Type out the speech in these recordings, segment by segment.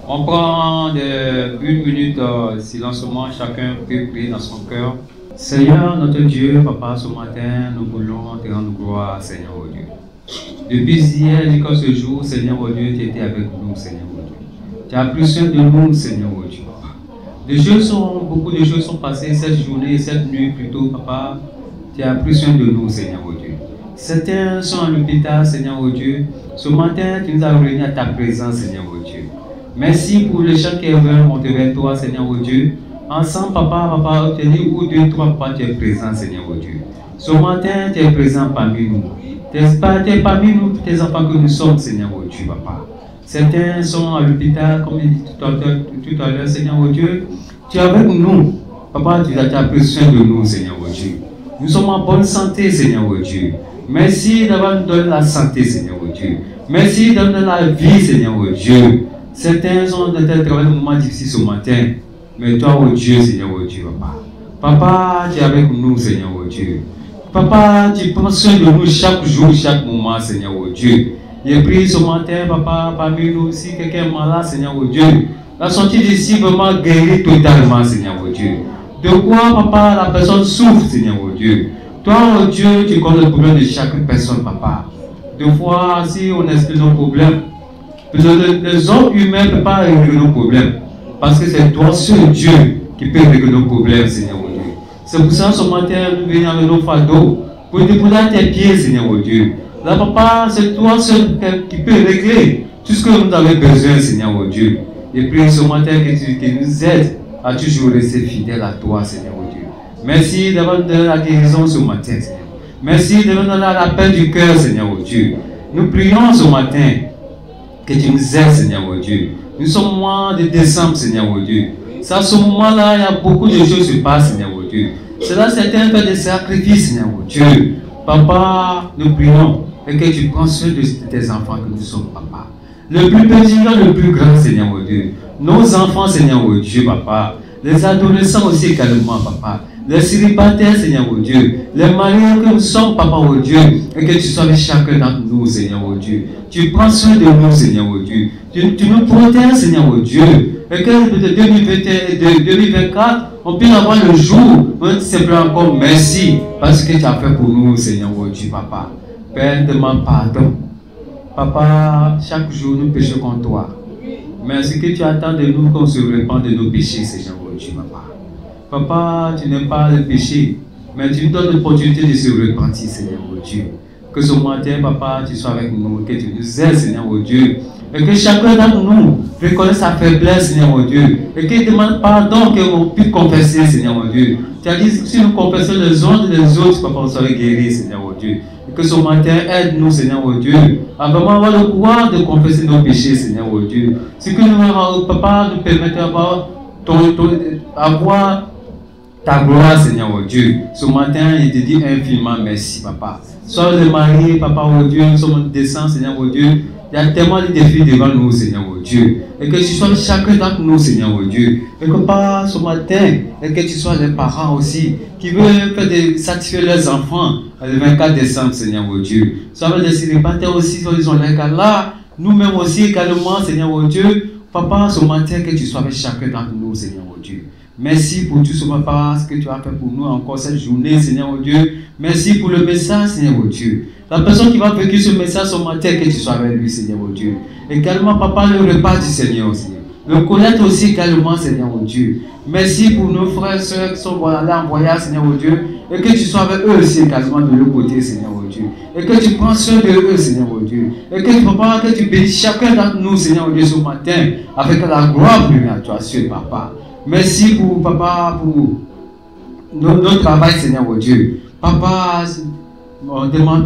On prend une minute silencement, chacun peut prier dans son cœur. Seigneur, notre Dieu, Papa, ce matin, nous voulons te rendre gloire, Seigneur, oh Dieu. Depuis hier jusqu'à ce jour, Seigneur, oh Dieu, tu étais avec nous, Seigneur, oh Dieu. Tu as pris soin de nous, Seigneur, oh Dieu. Beaucoup de choses sont passées cette journée, cette nuit plutôt, Papa. Tu as pris soin de nous, Seigneur, oh Dieu. Certains sont à l'hôpital, Seigneur, oh Dieu. Ce matin, tu nous as réunis à ta présence, Seigneur, oh Dieu. Merci pour les gens qui veulent monter vers toi, Seigneur, oh Dieu. Ensemble, Papa, tu dis où deux, trois, Papa, tu es présent, Seigneur, oh Dieu. Ce matin, tu es présent parmi nous. Tu es parmi nous, tes enfants que nous sommes, Seigneur, oh Dieu, Papa. Certains sont à l'hôpital, comme il dit tout à l'heure, Seigneur, oh Dieu. Tu es avec nous. Papa, tu as pris soin de nous, Seigneur, oh Dieu. Nous sommes en bonne santé, Seigneur, oh Dieu. Merci d'avoir nous donné la santé, Seigneur, oh Dieu. Merci d'avoir nous donné la vie, Seigneur, oh Dieu. Certains sont dans un travail de moments difficiles ce matin. Mais toi, oh Dieu, Seigneur, oh Dieu, Papa. Papa, tu es avec nous, Seigneur, oh Dieu. Papa, tu prends soin de nous chaque jour, chaque moment, Seigneur, oh Dieu. J'ai pris ce matin, Papa, parmi nous, si quelqu'un est malade, Seigneur, oh Dieu. La sortie d'ici vraiment guérie totalement, Seigneur, oh Dieu. De quoi, Papa, la personne souffre, Seigneur, oh Dieu. Toi, oh Dieu, tu connais le problème de chaque personne, Papa. Deux fois, si on explique nos problèmes, les hommes humains ne peuvent pas régler nos problèmes. Parce que c'est toi, seul Dieu, qui peut régler nos problèmes, Seigneur, oh Dieu. C'est pour ça, ce matin, nous venons avec nos fardeaux pour déposer à tes pieds, Seigneur, oh Dieu. Là, Papa, c'est toi seul qui peut régler tout ce que nous avons besoin, Seigneur, oh Dieu. Et prie ce matin que tu nous aides à toujours rester fidèles à toi, Seigneur, oh Dieu. Merci d'avoir donné la guérison ce matin, Seigneur. Merci de nous donner la paix du cœur, Seigneur, oh Dieu. Nous prions ce matin que tu nous aides, Seigneur, oh Dieu. Nous sommes au mois de décembre, Seigneur, oh Dieu. À ce moment-là, il y a beaucoup de choses qui se passent, Seigneur, oh Dieu. C'est là certains font des sacrifices, Seigneur, oh Dieu. Papa, nous prions et que tu prends soin de tes enfants que nous sommes, Papa. Le plus petit, le plus grand, Seigneur, oh Dieu. Nos enfants, Seigneur, oh Dieu, Papa. Les adolescents aussi également, Papa. Les célibataires, Seigneur, oh Dieu. Les mariés que nous sommes, Papa, oh Dieu. Et que tu sois avec chacun d'entre nous, Seigneur, oh Dieu. Tu prends soin de nous, Seigneur, oh Dieu. Tu nous protèges, Seigneur, oh Dieu. Et que de 2024, on puisse avoir le jour où tu simplement encore merci. Parce que tu as fait pour nous, Seigneur, oh Dieu, Papa. Père, demande pardon. Papa, chaque jour nous péchons contre toi. Merci que tu attends de nous qu'on se répand de nos péchés, Seigneur, oh Dieu, Papa. Papa, tu n'aimes pas le péché, mais tu nous donnes l'opportunité de se repentir, Seigneur, oh Dieu. Que ce matin, Papa, tu sois avec nous, que tu nous aides, Seigneur, oh Dieu. Et que chacun d'entre nous reconnaisse sa faiblesse, Seigneur, oh Dieu. Et qu'il demande pardon, qu'on puisse confesser, Seigneur, oh Dieu. Tu as dit que si nous confessons les uns et les autres, Papa, on serait guéris, Seigneur, oh Dieu. Et que ce matin, aide-nous, Seigneur, oh Dieu, à vraiment avoir le pouvoir de confesser nos péchés, Seigneur, oh Dieu. Ce que nous, Papa, nous permette d'avoir avoir ta gloire, Seigneur, oh Dieu. Ce matin, il te dit infiniment merci, Papa. Sois le mari, Papa, oh Dieu, nous sommes descendants, Seigneur, oh Dieu. Il y a tellement de défis devant nous, Seigneur, oh Dieu. Et que tu sois chacun d'entre nous, Seigneur, oh Dieu. Et que pas ce matin, et que tu sois les parents aussi, qui veulent satisfaire leurs enfants le 24 décembre, Seigneur, oh Dieu. Soit les célibataires aussi, soit ils ont les cas là. Nous-mêmes aussi également, Seigneur, oh Dieu. Papa, ce matin, que tu sois avec chacun d'entre nous, Seigneur, oh Dieu. Merci pour tout ce Papa, ce que tu as fait pour nous encore cette journée, Seigneur, oh Dieu. Merci pour le message, Seigneur, oh Dieu. La personne qui va vécu ce message ce matin, que tu sois avec lui, Seigneur, oh Dieu. Également, Papa, le repas du Seigneur, Seigneur. Le connaître aussi également, Seigneur, oh Dieu. Merci pour nos frères et sœurs qui sont allés en voyage, Seigneur, oh Dieu. Et que tu sois avec eux aussi également de l'autre côté, Seigneur, oh Dieu. Et que tu prends soin de eux, Seigneur, oh Dieu. Et que Papa, que tu bénisses chacun d'entre nous, Seigneur, oh Dieu, ce matin, avec la gloire première à toi, Dieu, Papa. Merci pour, Papa, pour notre travail, Seigneur, oh Dieu. Papa, on demande,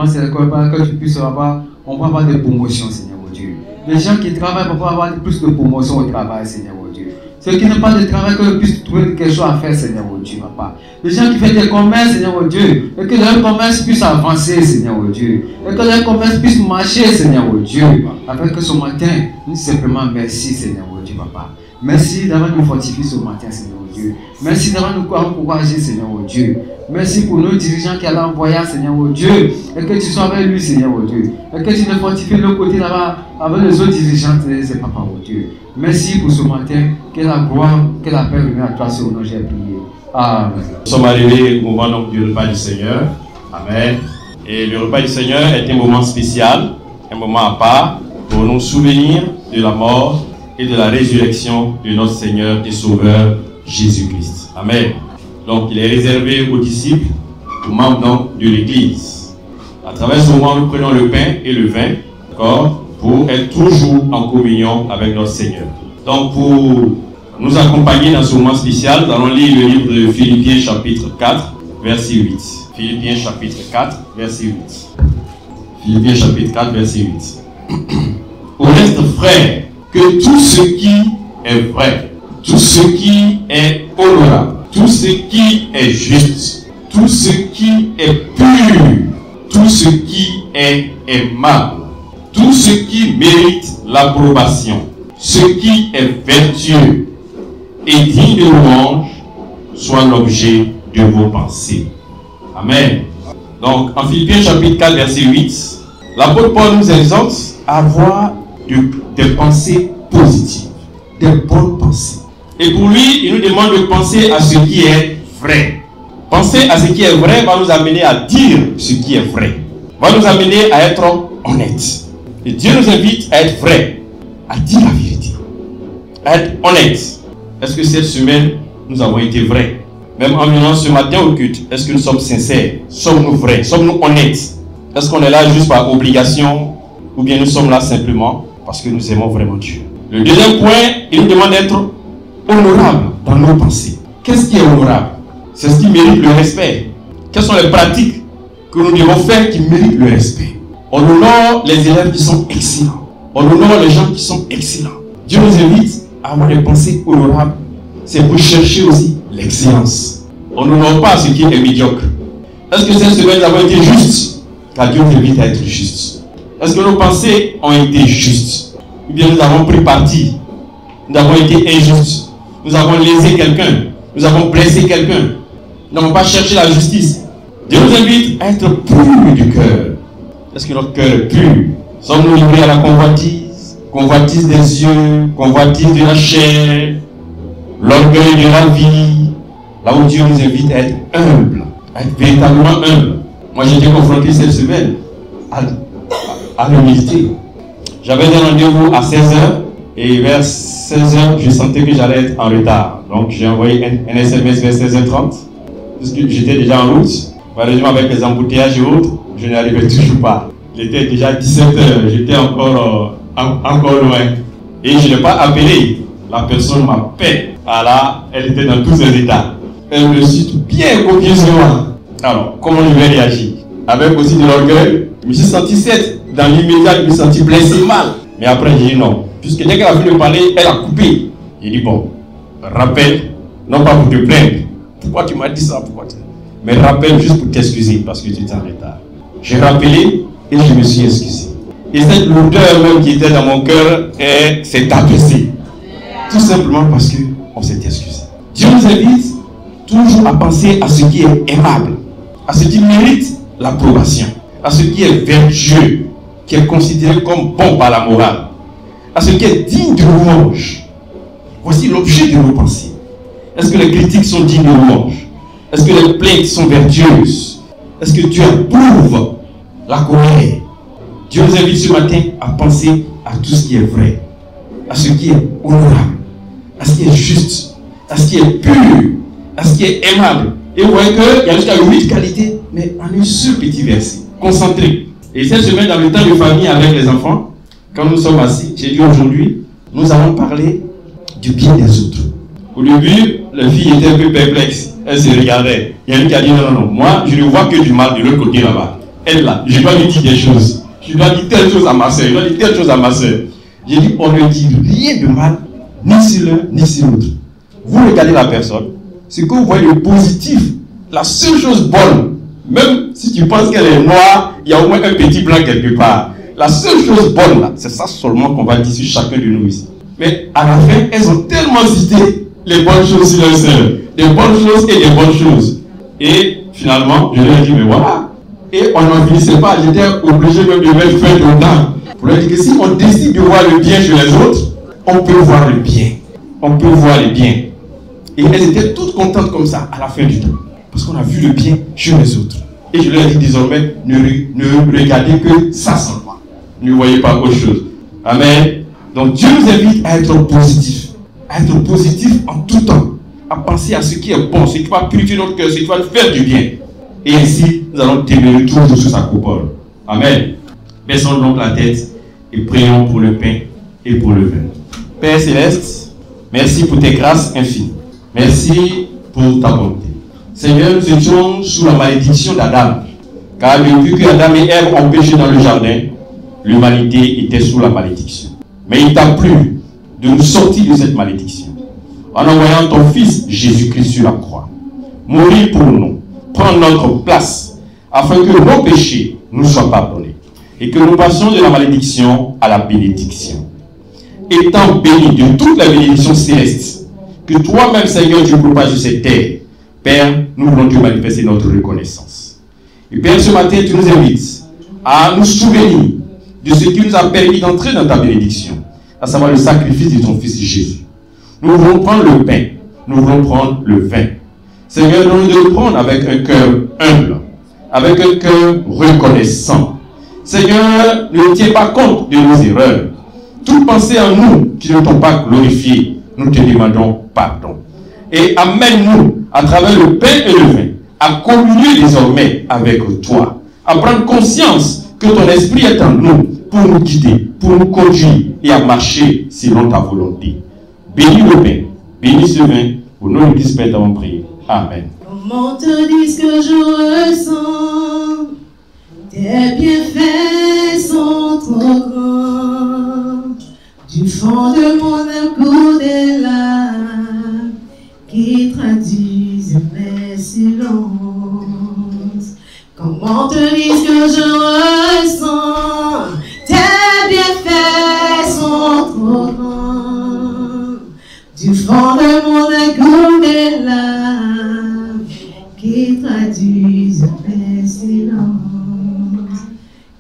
Seigneur, que tu puisses avoir, on va avoir des promotions, Seigneur, oh Dieu. Les gens qui travaillent vont avoir plus de promotions au travail, Seigneur, oh Dieu. Ceux qui n'ont pas de travail, qu'ils puissent trouver quelque chose à faire, Seigneur, oh Dieu, Papa. Les gens qui font des commerces, Seigneur, oh Dieu, et que leur commerce puisse avancer, Seigneur, oh Dieu. Et que leur commerce puisse marcher, Seigneur, oh Dieu. Afin que ce matin, nous simplement merci, Seigneur, oh Dieu, Papa. Merci d'avoir nous fortifié ce matin, Seigneur Dieu. Merci d'avoir nous encouragé, Seigneur Dieu. Merci pour nos dirigeants qui allaient envoyer, Seigneur Dieu. Et que tu sois avec lui, Seigneur Dieu. Et que tu nous fortifies de l'autre côté là-bas avec les autres dirigeants, c'est Papa Dieu. Merci pour ce matin. Que la gloire, que la paix revienne à toi, c'est au nom de j'ai prié. Amen. Nous sommes arrivés au moment donc, du repas du Seigneur. Amen. Et le repas du Seigneur est un moment spécial, un moment à part pour nous souvenir de la mort et de la résurrection de notre Seigneur et Sauveur Jésus-Christ. Amen. Donc il est réservé aux disciples, aux membres de l'Église. À travers ce moment, nous prenons le pain et le vin, d'accord, pour être toujours en communion avec notre Seigneur. Donc pour nous accompagner dans ce moment spécial, nous allons lire le livre de Philippiens chapitre 4, verset 8. Philippiens chapitre 4, verset 8. Philippiens chapitre 4, verset 8. Au reste, frères, que tout ce qui est vrai, tout ce qui est honorable, tout ce qui est juste, tout ce qui est pur, tout ce qui est aimable, tout ce qui mérite l'approbation, ce qui est vertueux et digne de louange, soit l'objet de vos pensées. Amen. Donc, en Philippiens chapitre 4, verset 8, l'apôtre Paul nous exhorte à avoir des pensées positives, des bonnes pensées. Et pour lui, il nous demande de penser à ce qui est vrai. Penser à ce qui est vrai va nous amener à dire ce qui est vrai, va nous amener à être honnête. Et Dieu nous invite à être vrai, à dire la vérité, à être honnête. Est-ce que cette semaine, nous avons été vrais? Même en venant ce matin au culte, est-ce que nous sommes sincères? Sommes-nous vrais? Sommes-nous honnêtes? Est-ce qu'on est là juste par obligation ou bien nous sommes là simplement parce que nous aimons vraiment Dieu? Le deuxième point, il nous demande d'être honorable dans nos pensées. Qu'est-ce qui est honorable? C'est ce qui mérite le respect. Quelles sont les pratiques que nous devons faire qui méritent le respect? On honore les élèves qui sont excellents. On honore les gens qui sont excellents. Dieu nous invite à avoir des pensées honorables. C'est pour chercher aussi l'excellence. On n'honore pas ce qui est médiocre. Est-ce que cette semaine nous avons été justes? Car Dieu nous invite à être justes. Est-ce que nos pensées ont été justes? Ou bien nous avons pris parti? Nous avons été injustes. Nous avons lésé quelqu'un. Nous avons blessé quelqu'un. Nous n'avons pas cherché la justice. Dieu nous invite à être purs du cœur. Est-ce que notre cœur est pur? Sommes-nous livrés à la convoitise? Convoitise des yeux, convoitise de la chair, l'orgueil de la vie. Là où Dieu nous invite à être humble, à être véritablement humble. Moi j'ai été confronté cette semaine à l'humilité. J'avais un rendez-vous à 16h et vers 16h je sentais que j'allais être en retard. Donc j'ai envoyé un SMS vers 16h30 parce que j'étais déjà en route. Malheureusement avec les embouteillages et autres, je n'arrivais toujours pas. Il était déjà 17h, j'étais encore loin. Et je n'ai pas appelé. La personne m'appelle. Alors, elle était dans tous ses états. Elle me cite bien copieusement. Alors, comment je vais réagir? Avec aussi de l'orgueil. Je me suis senti dans l'immédiat, je me suis senti blessé mal. Mais après, j'ai dit non. Puisque dès qu'elle a fini de parler, elle a coupé. J'ai dit bon, rappelle, non pas pour te plaindre. Pourquoi tu m'as dit ça? Mais rappelle juste pour t'excuser parce que tu étais en retard. J'ai rappelé et je me suis excusé. Et cette lourdeur même qui était dans mon cœur s'est apaisée. Tout simplement parce qu'on s'est excusé. Dieu nous invite toujours à penser à ce qui est aimable, à ce qui mérite l'approbation, à ce qui est vertueux, qui est considéré comme bon par la morale, à ce qui est digne de louange. Voici l'objet de nos pensées. Est-ce que les critiques sont dignes de louange? Est-ce que les plaintes sont vertueuses? Est-ce que Dieu approuve la colère? Dieu nous invite ce matin à penser à tout ce qui est vrai, à ce qui est honorable, à ce qui est juste, à ce qui est pur, à ce qui est aimable. Et vous voyez qu'il y a jusqu'à 8 qualités, mais en un seul petit verset, concentré. Et cette semaine, dans le temps de famille avec les enfants, quand nous sommes assis, j'ai dit aujourd'hui, nous allons parler du bien des autres. Au début, les filles étaient un peu perplexes. Elles se regardaient. Il y a une qui a dit non, moi, je ne vois que du mal de l'autre côté là-bas. Elle là, je dois lui dire des choses. Je dois dire telle chose à ma soeur, je dois dire telle chose à ma soeur. J'ai dit, on ne dit rien de mal, ni sur l'un, ni sur l'autre. Vous regardez la personne, ce que vous voyez le positif, la seule chose bonne, même si tu penses qu'elle est noire, il y a au moins un petit blanc quelque part. La seule chose bonne là, c'est ça seulement qu'on va dire sur chacun de nous ici. Mais à la fin, elles ont tellement cité les bonnes choses sur leur sœur. Des bonnes choses et des bonnes choses. Et finalement, je leur ai dit, mais voilà. Et on n'en finissait pas. J'étais obligé même de mettre fin au temps. Pour leur dire que si on décide de voir le bien chez les autres, on peut voir le bien. On peut voir le bien. Et elles étaient toutes contentes comme ça à la fin du temps. Parce qu'on a vu le bien chez les autres. Et je leur ai dit désormais, ne regardez que ça seulement. Ne voyez pas autre chose. Amen. Donc Dieu nous invite à être positif. À être positif en tout temps. À penser à ce qui est bon, ce qui va purifier notre cœur, ce qui va nous faire du bien. Et ainsi, nous allons demeurer toujours sur sa coupole. Amen. Baissons donc la tête et prions pour le pain et pour le vin. Père Céleste, merci pour tes grâces infinies. Merci pour ta bonté. Seigneur, nous étions sous la malédiction d'Adam. Car depuis que Adam et Ève ont péché dans le jardin, l'humanité était sous la malédiction. Mais il t'a plu de nous sortir de cette malédiction en envoyant ton Fils Jésus-Christ sur la croix, mourir pour nous, prendre notre place, afin que nos péchés nous soient pardonnés et que nous passions de la malédiction à la bénédiction. Étant bénis de toutes les bénédictions célestes que toi-même, Seigneur, tu propages sur cette terre, Père, nous voulons te manifester notre reconnaissance. Et Père, ce matin, tu nous invites à nous souvenir de ce qui nous a permis d'entrer dans ta bénédiction, à savoir le sacrifice de ton Fils Jésus. Nous voulons prendre le pain, nous voulons prendre le vin. Seigneur, nous devons le prendre avec un cœur humble, avec un cœur reconnaissant. Seigneur, ne tiens pas compte de nos erreurs. Toute pensée en nous qui ne t'ont pas glorifié, nous te demandons pardon. Et amène-nous, à travers le pain et le vin, à communier désormais avec toi, à prendre conscience que ton esprit est en nous pour nous guider, pour nous conduire et à marcher selon ta volonté. Bénis le pain, bénis ce vin, au nom du Père t'avons prié. Amen. Comment te dire ce que je ressens? Tes bienfaits sont trop grands. Du fond de mon âme des larmes qui traduisent mes silences. Comment te dire ce que je ressens? Tes bienfaits sont trop grands. Du fond de mon âme des larmes qui traduisent mes silences.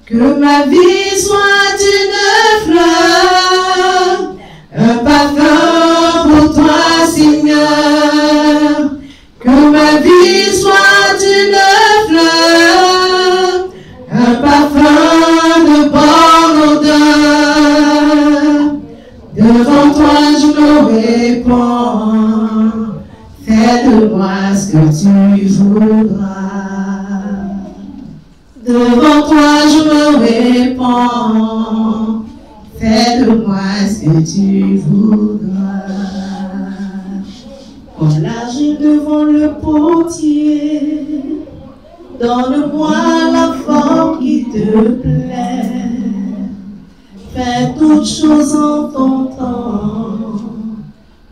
Que ma vie soit une fleur, un parfum pour toi, Seigneur. Que ma vie soit une fleur, un parfum de bonne odeur. Devant toi je me répands, fais de moi ce que tu voudras. Devant toi je me répands, fais de moi ce que tu voudras. Comme l'argile devant le potier, donne-moi la forme qui te plaît. Fais toutes choses en ton temps,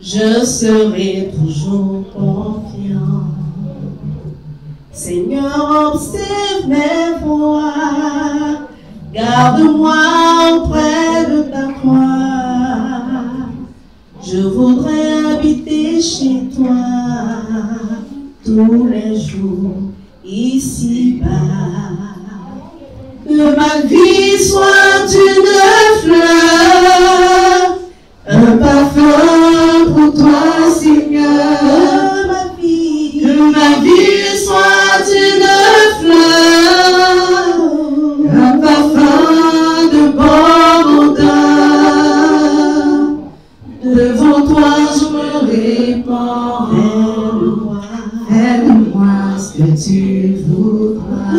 je serai toujours confiant. Seigneur, observe mes voies, garde-moi auprès de ta croix. Je voudrais habiter chez toi tous les jours ici-bas. Que ma vie soit une fleur, un parfum pour toi, Seigneur. Que ma vie soit une fleur, un parfum de bonne odeur. Devant toi je me répands, fais-moi ce que tu voudras.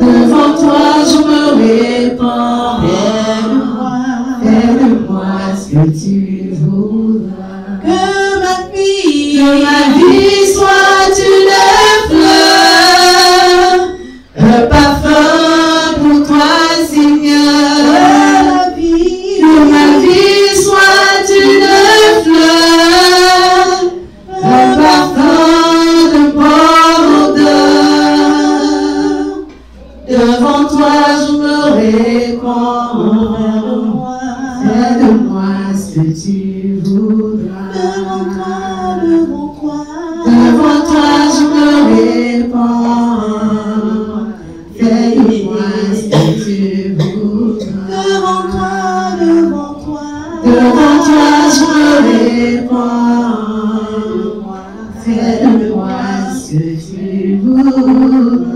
Devant toi je me répands, fais-moi ce que tu voudras. Que ma vie soit une fleur, un parfum pour toi, Seigneur. Que ma vie soit une fleur, un parfum de bonne odeur. Devant toi je me répands, de moi ce que tu voudras. Devant toi je me répands. Fais de moi ce que tu voudras. Devant toi je me répands. Fais de moi ce que tu voudras.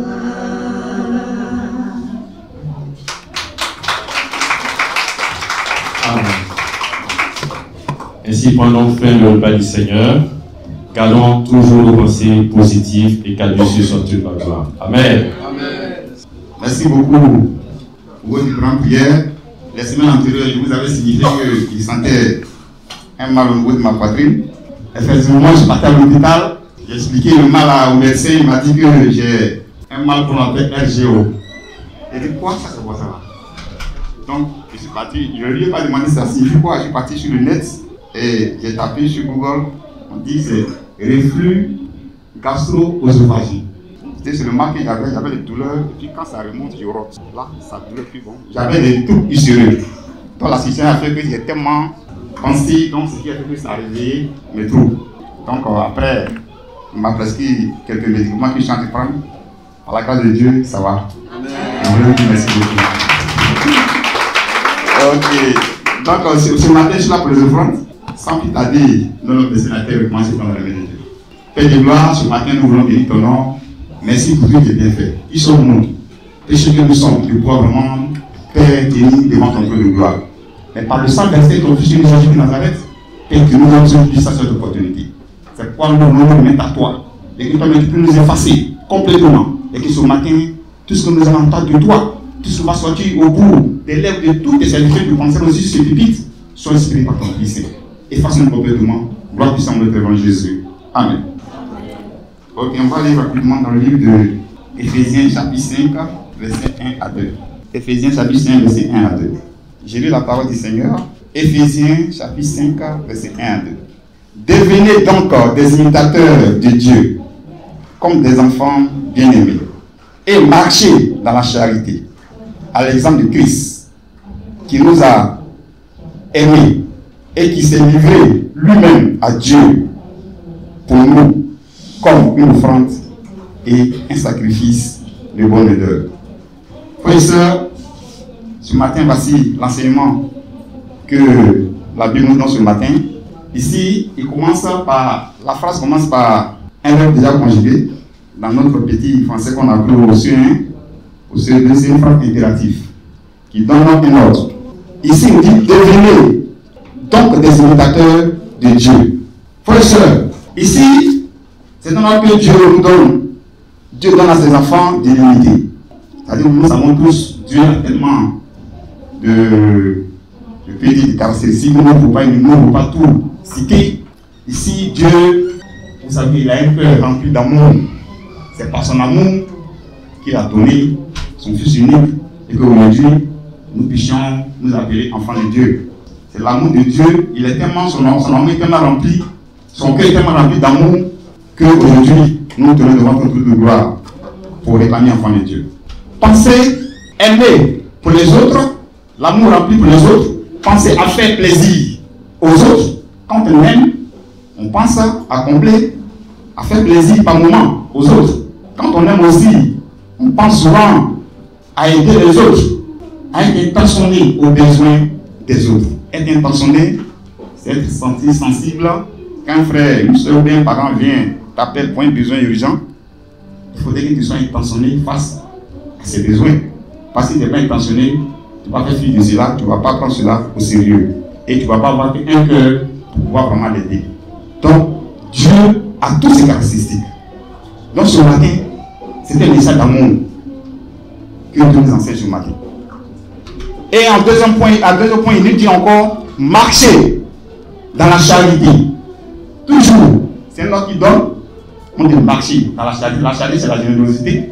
Ainsi, pendant fin le repas du Seigneur, gardons toujours nos pensées positives et qu'à Dieu soit toute la gloire. Amen. Merci beaucoup pour votre grande prière. Les semaines antérieures, je vous avais signifié qu'il sentait un mal au niveau de ma poitrine. Effectivement, je partais à l'hôpital. J'ai expliqué le mal au médecin. Il m'a dit que j'ai un mal qu'on appelle RGO. J'ai dit quoi ça, c'est quoi ça là? Donc, je suis parti. Je ne lui ai pas demandé ça signifie quoi. Je suis parti sur le net et j'ai tapé sur Google. On dit c'est reflux gastro-œsophagique. C'était sur le mal que j'avais des douleurs. Et puis quand ça remonte, je rote. Là, ça ne doulait plus bon. J'avais des troubles ussureux. Donc la situation a fait que j'ai tellement pensé, donc ce qui a fait que ça a réveillé mes troubles. Donc après, on m'a prescrit quelques médicaments que je suis en train de prendre. Par la grâce de Dieu, ça va. Amen. Merci beaucoup. Ok. Donc ce matin, je suis là pour les offrandes. Sans plus tarder, notre destinataire va commencer par la remercier de Dieu. Père de gloire, ce matin, nous voulons bénir ton nom. Merci pour tout ce que tu as bien fait. Qui sommes-nous? Et ce que nous sommes, de pouvoir vraiment, Père, tenir devant ton trône de gloire. Mais par le sang versé, ton fils Jésus de Nazareth, Père, que nous avons besoin de cette opportunité. C'est pourquoi nous nous remettons à toi. Et que toi, tu peux nous effacer complètement. Et que ce matin, tout ce que nous avons entendu de toi, tout ce qui va sortir au bout des lèvres de toutes tes serviteurs qui pensent aussi sur ce pupitre, soit inspiré par ton Fils. Efface-nous complètement. Gloire puissante de notre évangile Jésus. Amen. Ok, on va aller rapidement dans le livre de Éphésiens chapitre 5, verset 1 à 2. Éphésiens chapitre 5, verset 1 à 2. J'ai lu la parole du Seigneur. Éphésiens chapitre 5, verset 1 à 2. Devenez donc des imitateurs de Dieu, comme des enfants bien-aimés, et marchez dans la charité, à l'exemple de Christ, qui nous a aimés et qui s'est livré lui-même à Dieu pour nous, comme une offrande et un sacrifice de bonne odeur. Frères et sœurs, ce matin, voici l'enseignement que la Bible nous donne ce matin. Ici, la phrase commence par un verbe déjà conjugué. Dans notre petit français qu'on appelle au CE1, c'est une phrase impérative qui donne un ordre. Ici, il dit devenez donc des imitateurs de Dieu. Frères et sœurs, ici, c'est un ordre que Dieu nous donne. Dieu donne à ses enfants de l'unité. C'est-à-dire que nous savons tous, Dieu a tellement de caractéristiques, nous ne pouvons pas tout citer. Ici, Dieu, vous savez, il a un cœur rempli d'amour. C'est par son amour qu'il a donné son Fils unique et qu'aujourd'hui, nous puissions nous appeler enfants de Dieu. C'est l'amour de Dieu, il est tellement, son amour est tellement rempli, son cœur est tellement rempli d'amour qu'aujourd'hui, nous tenons devant ton trône de gloire pour réclamer enfants de Dieu. Pensez aimer pour les autres, l'amour rempli pour les autres. Pensez à faire plaisir aux autres. Quand on aime, on pense à combler, à faire plaisir par moment aux autres. Quand on aime aussi, on pense souvent à aider les autres, à être intentionné aux besoins des autres. Être intentionné, c'est être sensible. Quand un frère, une soeur ou bien un parent vient t'appeler pour un besoin urgent, il faudrait que tu sois intentionné face à ses besoins. Parce que si tu n'es pas intentionné, tu ne vas pas faire fi de cela, tu ne vas pas prendre cela au sérieux. Et tu ne vas pas avoir un cœur pour pouvoir vraiment l'aider. Donc, Dieu a toutes ces caractéristiques. Donc, ce matin, c'est un message d'amour que Dieu nous enseigne ce matin. Et en deuxième point, il nous dit encore, marcher dans la charité. Toujours, c'est un ordre qui donne, on dit marcher dans la charité. La charité, c'est la générosité.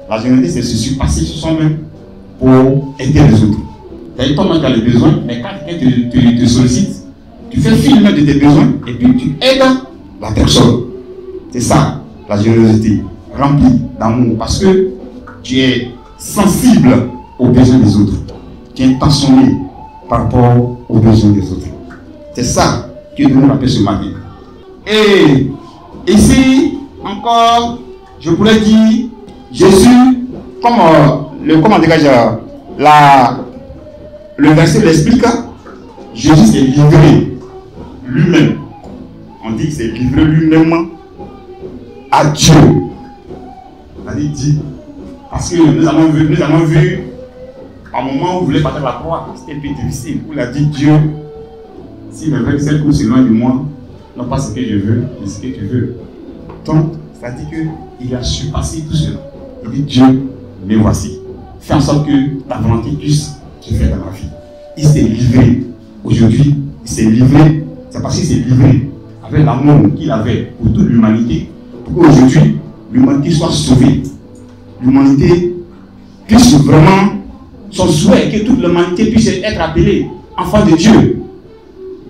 La générosité, c'est se surpasser sur soi-même pour aider les autres. C'est toi-même qui as les besoins, mais quand quelqu'un te sollicite, tu fais fi de tes besoins et puis tu aides la personne. C'est ça, la générosité, remplie d'amour, parce que tu es sensible aux besoins des autres. Tu es intentionné par rapport aux besoins des autres. C'est ça que Dieu nous rappelle ce matin. Et ici, encore, je pourrais dire, Jésus, comment dirais-je, le verset l'explique, Jésus s'est livré lui-même. On dit qu'il s'est livré lui-même à Dieu. C'est-à-dire dit. Parce que nous avons vu à un moment où vous voulez partir la croix, c'était un peu difficile. Où il a dit Dieu, s'il est vrai que cette course est loin de moi, non pas ce que je veux, mais ce que tu veux. Donc, c'est-à-dire qu'il a surpassé tout cela. Il dit Dieu, me voici. Fais en sorte que ta volonté puisse se faire dans ma vie. Il s'est livré. Aujourd'hui, il s'est livré. C'est parce qu'il s'est livré avec l'amour qu'il avait pour toute l'humanité, pour qu'aujourd'hui, l'humanité soit sauvée. L'humanité puisse vraiment, son souhait que toute l'humanité puisse être appelée enfant de Dieu.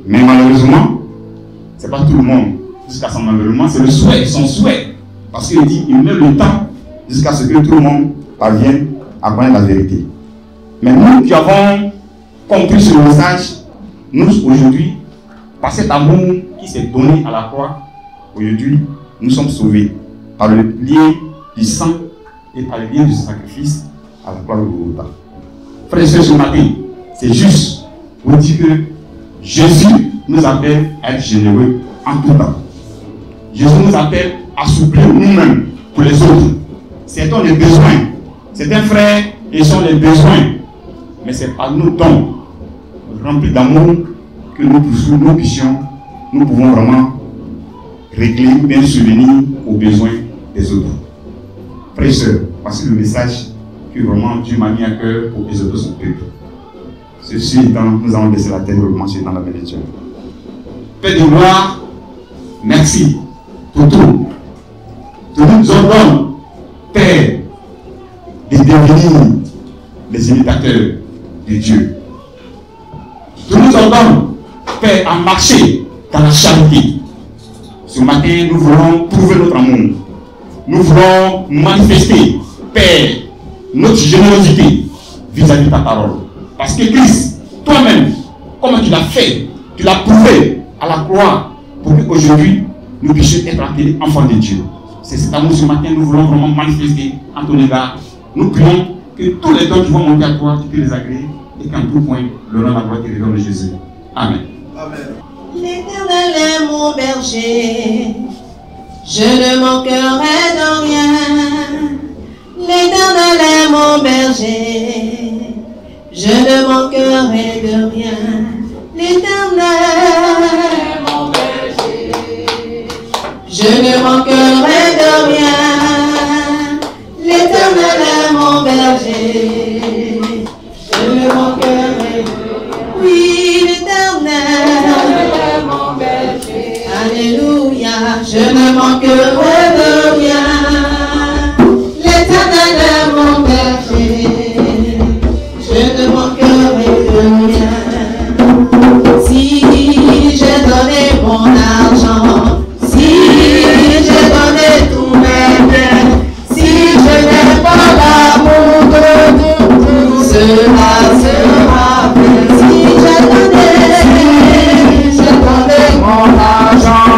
Mais malheureusement, ce n'est pas tout le monde. Jusqu'à son enlèvement, c'est le souhait, son souhait. Parce qu'il dit, il met le temps jusqu'à ce que tout le monde parvienne à connaître la vérité. Mais nous qui avons compris ce message, nous aujourd'hui, par cet amour qui s'est donné à la croix, aujourd'hui, nous sommes sauvés par le lien du sang et par le lien du sacrifice à la croix de Golgotha. Frères et sœurs, ce matin, c'est juste pour dire que Jésus nous appelle à être généreux en tout temps. Jésus nous appelle à souffrir nous-mêmes pour les autres. Certains ont des besoins. Certains frères, ils ont les besoins. Mais c'est par nos dons remplis d'amour que nous pouvons vraiment régler, bien subvenir aux besoins des autres. Frères et sœurs, voici le message que vraiment Dieu m'a mis à cœur pour exhorter son peuple. Ceci étant, nous allons laisser la terre recommencer dans la bénédiction. Père de gloire, merci pour tout. Tu nous ordonnes, Père, de devenir des imitateurs de Dieu. Tu nous ordonnes, Père, à marcher dans la charité. Ce matin, nous voulons prouver notre amour. Nous voulons manifester, Père, notre générosité vis-à-vis de ta parole. Parce que Christ, toi-même, comment tu l'as fait, tu l'as prouvé à la croix pour qu'aujourd'hui, nous puissions être appelés enfants de Dieu. C'est cet amour ce matin, nous voulons vraiment manifester en ton égard. Nous prions que tous les dons qui vont monter à toi, tu peux les agréer et qu'en tout point, le nom de la gloire te révèle de Jésus. Amen. Amen. L'Éternel est mon berger, je ne manquerai de rien. L'Éternel est mon berger, je ne manquerai de rien. L'Éternel est mon berger, je ne manquerai de rien. L'Éternel est mon berger, je ne manquerai de rien. Oui, l'Éternel est mon berger, alléluia, je ne manquerai de rien. L'Éternel est mon berger, je ne manquerai de rien. Si j'ai donné mon argent, si j'ai donné tous mes biens, si je n'ai pas l'amour de Dieu, tout cela sera fait. Si j'ai donné mon argent,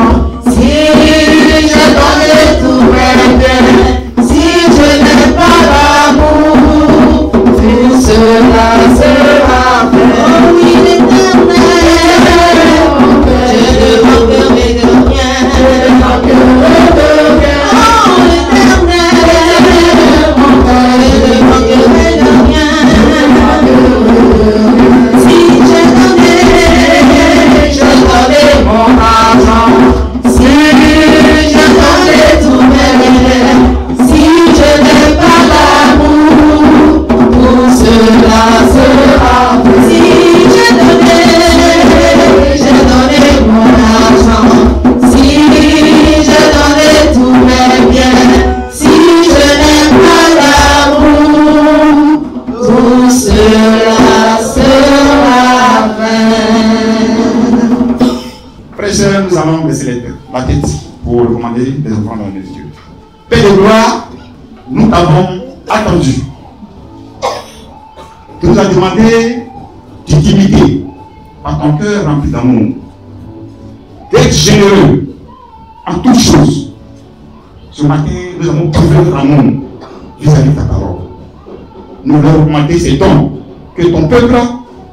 si j'ai donné tous mes biens, si je n'ai pas l'amour, tout cela sera fait. Oh oui, l'Éternel, je ne manquerai de rien. Je ne manquerai de rien. Oh l'Éternel, je ne manquerai de rien. Si j'ai donné mon argent, si j'ai donné tous mes biens, si je n'ai pas l'amour, tout cela sera fait. Si j'ai donné mon argent, si j'ai donné tous mes biens, si je n'ai pas l'amour, tout cela sera fait. Frères et sœurs, nous allons baisser la tête pour recommander les enfants dans les Dieu. Père de gloire, nous t'avons attendu. Tu nous as demandé d'intimité par ton cœur rempli d'amour, d'être généreux en toutes choses. Ce matin, nous avons prouvé notre amour vis-à-vis de ta parole. Nous voulons augmenter ces dons que ton peuple,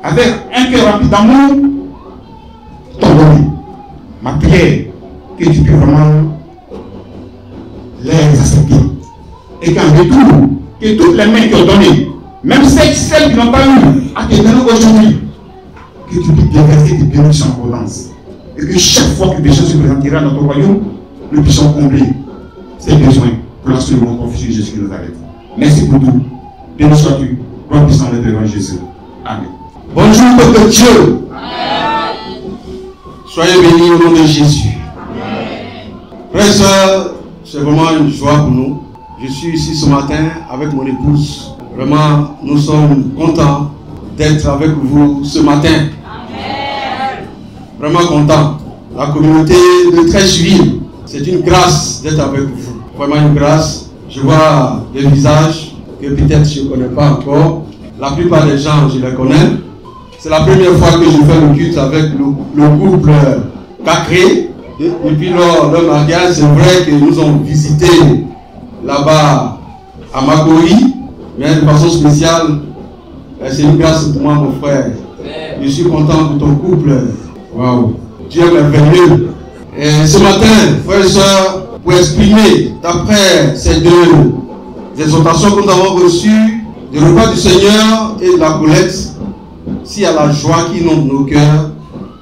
avec un cœur rempli d'amour, t'ont donné. Ma prière, que tu puisses vraiment les accepter. Et qu'en retour, que toutes les mains qui ont donné, même celles qui n'ont pas eu, à te donner aujourd'hui, que tu puisses déverser tes bénédictions en abondance. Et que chaque fois que des choses se présentera dans ton royaume, nous puissions combler ces besoins pour la seule mort de Jésus qui nous arrête. Merci pour tout. Béni sois-tu. Gloire puissante de devant Jésus. Amen. Bonjour, peuple de Dieu. Soyez bénis au nom de Jésus. Frères et sœurs, c'est vraiment une joie pour nous. Je suis ici ce matin avec mon épouse. Vraiment, nous sommes contents d'être avec vous ce matin. Amen. Vraiment contents. La communauté de Treichville, c'est une grâce d'être avec vous. Vraiment une grâce. Je vois des visages que peut-être je ne connais pas encore. La plupart des gens, je les connais. C'est la première fois que je fais le culte avec le couple Cacré. Depuis leur mariage, c'est vrai que nous avons visité là-bas à Magori, mais de façon spéciale, c'est une grâce pour moi, mon frère. Je suis content pour ton couple. Waouh, Dieu est merveilleux. Et ce matin, frères et sœurs, pour exprimer, d'après ces deux exhortations que nous avons reçues, du repas du Seigneur et de la collecte, s'il y a la joie qui inonde nos cœurs,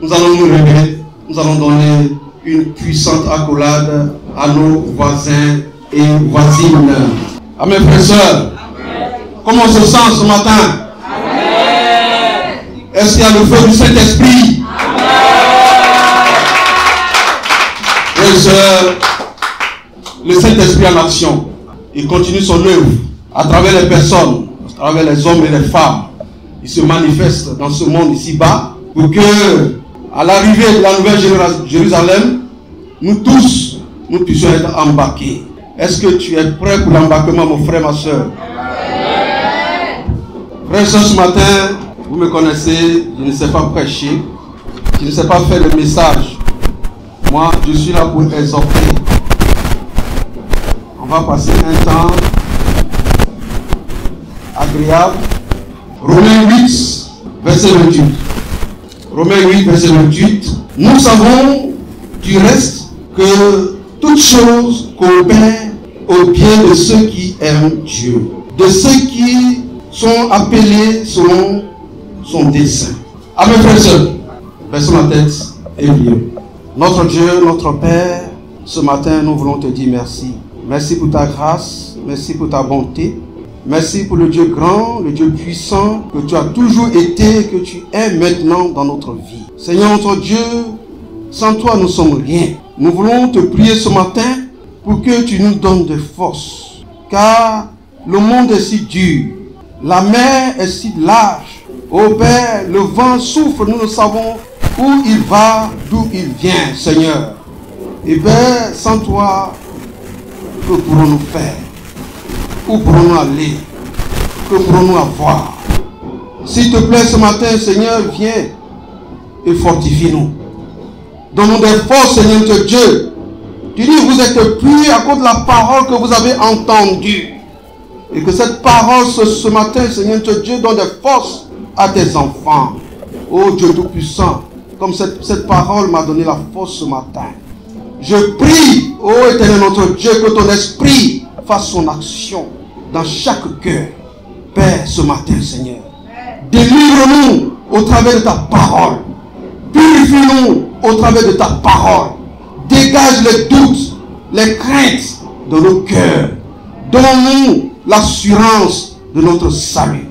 nous allons nous lever, nous allons donner une puissante accolade à nos voisins et voisines. Amen, frères et sœurs. Comment on se sent ce matin? Amen. Est-ce qu'il y a le feu du Saint-Esprit? Frères et sœurs, le Saint-Esprit en action. Il continue son œuvre à travers les personnes, à travers les hommes et les femmes. Il se manifeste dans ce monde ici-bas pour que, à l'arrivée de la nouvelle Jérusalem, nous tous, nous puissions être embarqués. Est-ce que tu es prêt pour l'embarquement, mon frère, ma soeur? Frère et soeur, ce matin, vous me connaissez, je ne sais pas prêcher, je ne sais pas faire le message. Moi, je suis là pour exhorter. On va passer un temps agréable. Romains 8, verset 28. Romains 8, verset 28. Nous savons du reste que toutes choses coopèrent au bien de ceux qui aiment Dieu, de ceux qui sont appelés selon son dessein. Amen, frères et sœurs. Baissons ma tête et prions. Notre Dieu, notre Père, ce matin, nous voulons te dire merci. Merci pour ta grâce, merci pour ta bonté. Merci pour le Dieu grand, le Dieu puissant, que tu as toujours été et que tu es maintenant dans notre vie. Seigneur notre Dieu, sans toi nous sommes rien. Nous voulons te prier ce matin pour que tu nous donnes de force. Car le monde est si dur, la mer est si large. Ô Père, le vent souffle, nous ne savons où il va, d'où il vient, Seigneur. Et Père, sans toi, que pourrons-nous faire? Où pourrons-nous aller? Que pourrons-nous avoir? S'il te plaît, ce matin, Seigneur, viens et fortifie-nous. Donne-nous des forces, Seigneur notre Dieu. Tu dis, vous êtes pris à cause de la parole que vous avez entendue. Et que cette parole, ce matin, Seigneur notre Dieu, donne des forces à tes enfants. Oh Dieu Tout-Puissant, comme cette parole m'a donné la force ce matin. Je prie, ô Éternel notre Dieu, que ton esprit fasse son action dans chaque cœur. Père, ce matin, Seigneur, délivre-nous au travers de ta parole. Purifie-nous au travers de ta parole. Dégage les doutes, les craintes de nos cœurs. Donne-nous l'assurance de notre salut.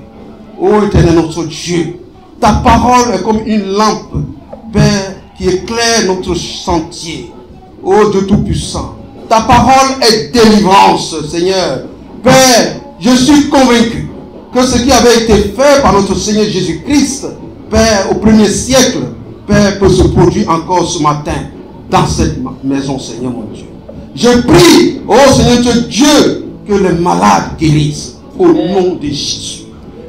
Ô Éternel notre Dieu, ta parole est comme une lampe, Père, qui éclaire notre sentier. Ô Dieu Tout-Puissant, ta parole est délivrance, Seigneur. Père, je suis convaincu que ce qui avait été fait par notre Seigneur Jésus-Christ, Père, au 1er siècle, Père, peut se produire encore ce matin dans cette maison, Seigneur mon Dieu. Je prie, ô Seigneur Dieu, que les malades guérissent au nom de Jésus.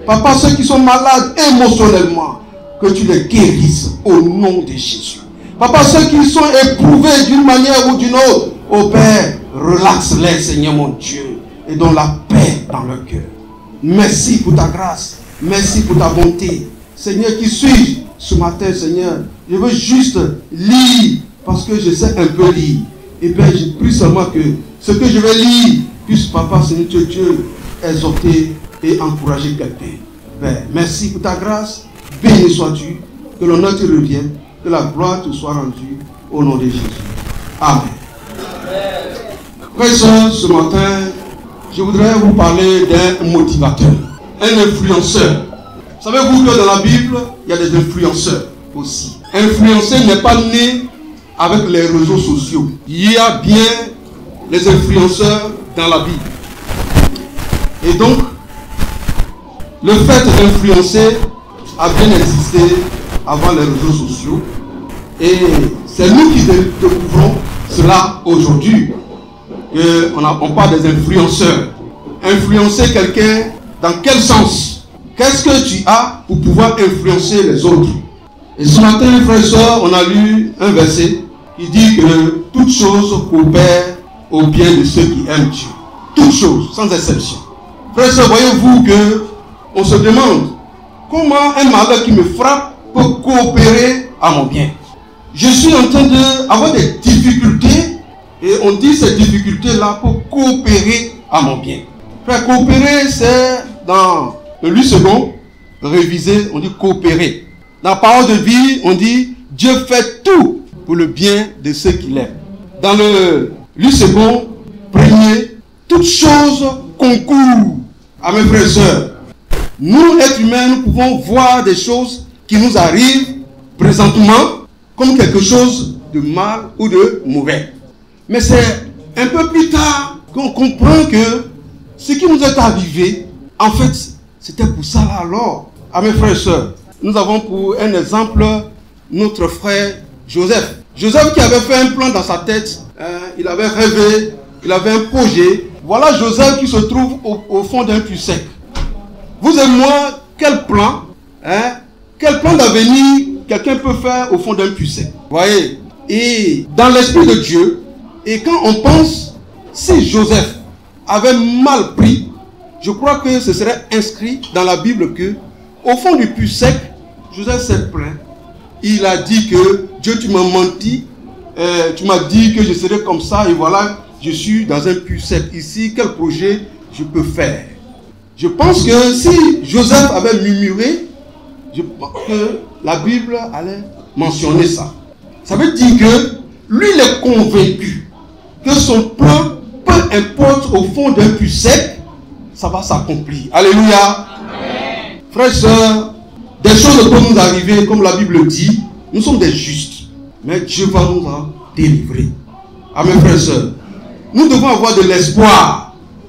Papa, ceux qui sont malades émotionnellement, que tu les guérisses au nom de Jésus. Papa, ceux qui sont éprouvés d'une manière ou d'une autre, oh Père, relaxe-les, Seigneur mon Dieu, et donne la paix dans leur cœur. Merci pour ta grâce, merci pour ta bonté. Seigneur, qui suis-je ce matin, Seigneur? Je veux juste lire, parce que je sais un peu lire. Et Père, je prie seulement que ce que je vais lire puisse, Papa, Seigneur Dieu, exhorter et encourager quelqu'un. Père, merci pour ta grâce, béni sois-tu, que l'honneur te revienne, que la gloire te soit rendue au nom de Jésus. Amen. Frères et sœurs, ce matin, je voudrais vous parler d'un motivateur, un influenceur. Savez-vous que dans la Bible, il y a des influenceurs aussi. Influencer n'est pas né avec les réseaux sociaux. Il y a bien les influenceurs dans la Bible. Et donc, le fait d'influencer a bien existé avant les réseaux sociaux. Et c'est nous qui découvrons cela aujourd'hui. On parle des influenceurs. Influencer quelqu'un, dans quel sens? Qu'est-ce que tu as pour pouvoir influencer les autres? Et ce matin, frères et sœurs, on a lu un verset qui dit que toutes choses coopèrent au bien de ceux qui aiment Dieu. Toutes choses, sans exception. Frères et sœurs, voyez-vous que on se demande comment un malheur qui me frappe peut coopérer à mon bien. Je suis en train d'avoir des difficultés et on dit ces difficultés-là pour coopérer à mon bien. Frère, coopérer, c'est dans le 8 secondes, réviser, on dit coopérer. Dans la parole de vie, on dit Dieu fait tout pour le bien de ceux qui l'aiment. Dans le 8 secondes, premier, toutes choses concourent à mes frères et sœurs. Nous, êtres humains, nous pouvons voir des choses qui nous arrivent présentement comme quelque chose de mal ou de mauvais. Mais c'est un peu plus tard qu'on comprend que ce qui nous est arrivé, en fait, c'était pour ça là alors. À mes frères et sœurs, nous avons pour un exemple notre frère Joseph. Joseph qui avait fait un plan dans sa tête, il avait rêvé, il avait un projet. Voilà Joseph qui se trouve au fond d'un puits sec. Vous et moi, quel plan d'avenir quelqu'un peut faire au fond d'un puits sec? Voyez, et dans l'esprit de Dieu, et quand on pense, si Joseph avait mal pris, je crois que ce serait inscrit dans la Bible que, au fond du puits sec, Joseph s'est plaint. Il a dit que Dieu, tu m'as menti, tu m'as dit que je serais comme ça, et voilà, je suis dans un puits sec. Ici, quel projet je peux faire? Je pense que si Joseph avait murmuré, je pense que la Bible allait mentionner ça. Ça veut dire que lui, il est convaincu que son plan, peu importe au fond d'un puits sec, ça va s'accomplir. Alléluia. Amen. Frères et sœurs, des choses peuvent nous arriver, comme la Bible dit, nous sommes des justes, mais Dieu va nous en délivrer. Amen, frères et sœurs. Nous devons avoir de l'espoir.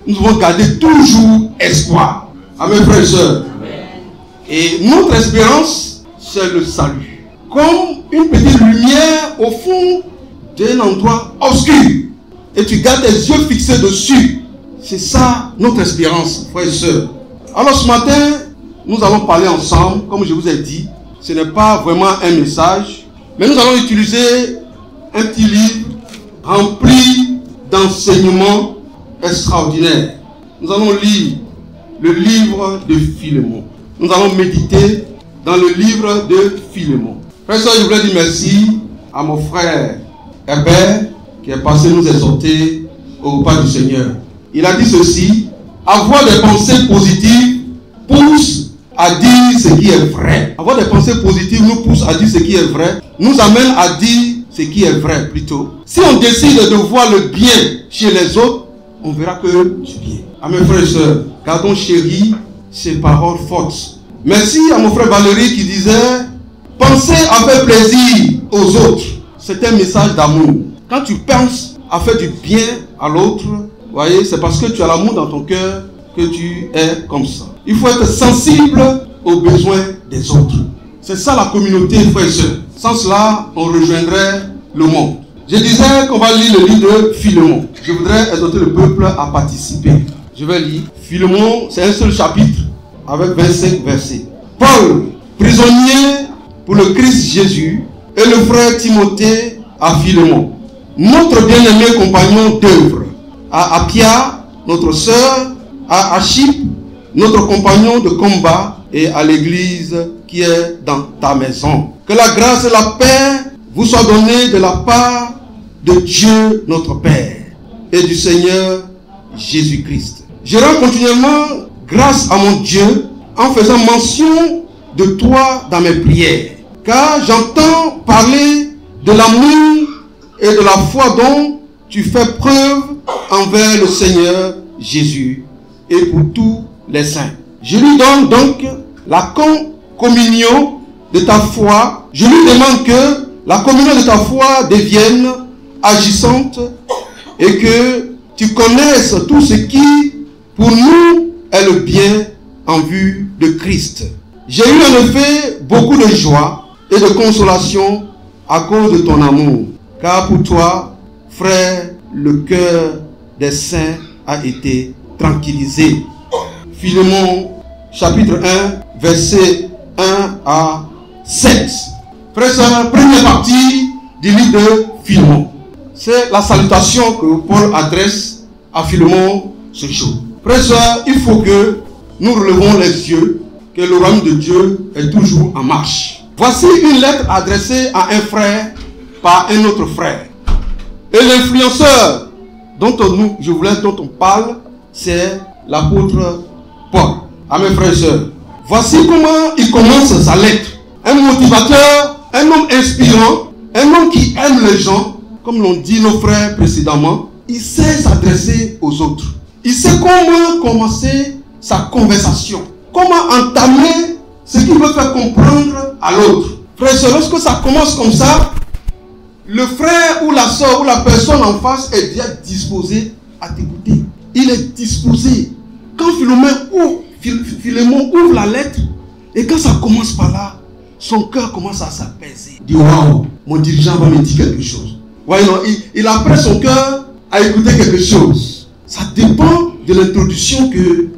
Nous devons garder toujours espoir. Amen, frères et sœurs. Et notre espérance, c'est le salut. Comme une petite lumière au fond d'un endroit obscur. Et tu gardes tes yeux fixés dessus. C'est ça notre espérance, frères et sœurs. Alors ce matin, nous allons parler ensemble, comme je vous ai dit. Ce n'est pas vraiment un message, mais nous allons utiliser un petit livre rempli d'enseignements extraordinaires. Nous allons lire le livre de Philémon. Nous allons méditer dans le livre de Philémon. Frère et sœur, je voulais dire merci à mon frère Herbert qui est passé nous exhorter au repas du Seigneur. Il a dit ceci: avoir des pensées positives pousse à dire ce qui est vrai. Avoir des pensées positives nous pousse à dire ce qui est vrai, nous amène à dire ce qui est vrai plutôt. Si on décide de voir le bien chez les autres, on verra que du bien. À mes frères et sœurs, gardons chéri ces paroles fortes. Merci à mon frère Valérie qui disait: penser à faire plaisir aux autres. C'est un message d'amour. Quand tu penses à faire du bien à l'autre, voyez, c'est parce que tu as l'amour dans ton cœur que tu es comme ça. Il faut être sensible aux besoins des autres. C'est ça la communauté, frères et sœurs. Sans cela, on rejoindrait le monde. Je disais qu'on va lire le livre de Philémon. Je voudrais exhorter le peuple à participer. Je vais lire. Philémon, c'est un seul chapitre avec 25 versets. Paul, prisonnier pour le Christ Jésus, et le frère Timothée à Philémon, notre bien-aimé compagnon d'œuvre, à Appia, notre sœur, à Archippe, notre compagnon de combat, et à l'église qui est dans ta maison. Que la grâce et la paix vous soient données de la part de Dieu notre Père et du Seigneur Jésus-Christ. Je rends continuellement grâce à mon Dieu en faisant mention de toi dans mes prières, car j'entends parler de l'amour et de la foi dont tu fais preuve envers le Seigneur Jésus et pour tous les saints. Je lui donne donc la communion de ta foi. Je lui demande que la communion de ta foi devienne agissante et que tu connaisses tout ce qui, pour nous, est le bien en vue de Christ. J'ai eu en effet beaucoup de joie et de consolation à cause de ton amour, car pour toi, frère, le cœur des saints a été tranquillisé. Philémon, chapitre 1, versets 1 à 7. Frère, première partie du livre de Philémon. C'est la salutation que Paul adresse à Philémon ce jour. Frère, il faut que nous relevons les yeux, que le royaume de Dieu est toujours en marche. Voici une lettre adressée à un frère par un autre frère. Et l'influenceur dont on parle, c'est l'apôtre Paul. À mes frères et sœurs, voici comment il commence sa lettre. Un motivateur, un homme inspirant, un homme qui aime les gens, comme l'ont dit nos frères précédemment. Il sait s'adresser aux autres. Il sait comment commencer sa conversation. Comment entamer ce qu'il veut faire comprendre à l'autre. Frère et sœurs, lorsque ça commence comme ça, le frère ou la soeur ou la personne en face est déjà disposé à t'écouter. Il est disposé. Quand Philémon ouvre la lettre, et quand ça commence par là, son cœur commence à s'apaiser. Il dit, waouh, mon dirigeant va me dire quelque chose. Ouais, non, il a prêt son cœur à écouter quelque chose. Ça dépend de l'introduction que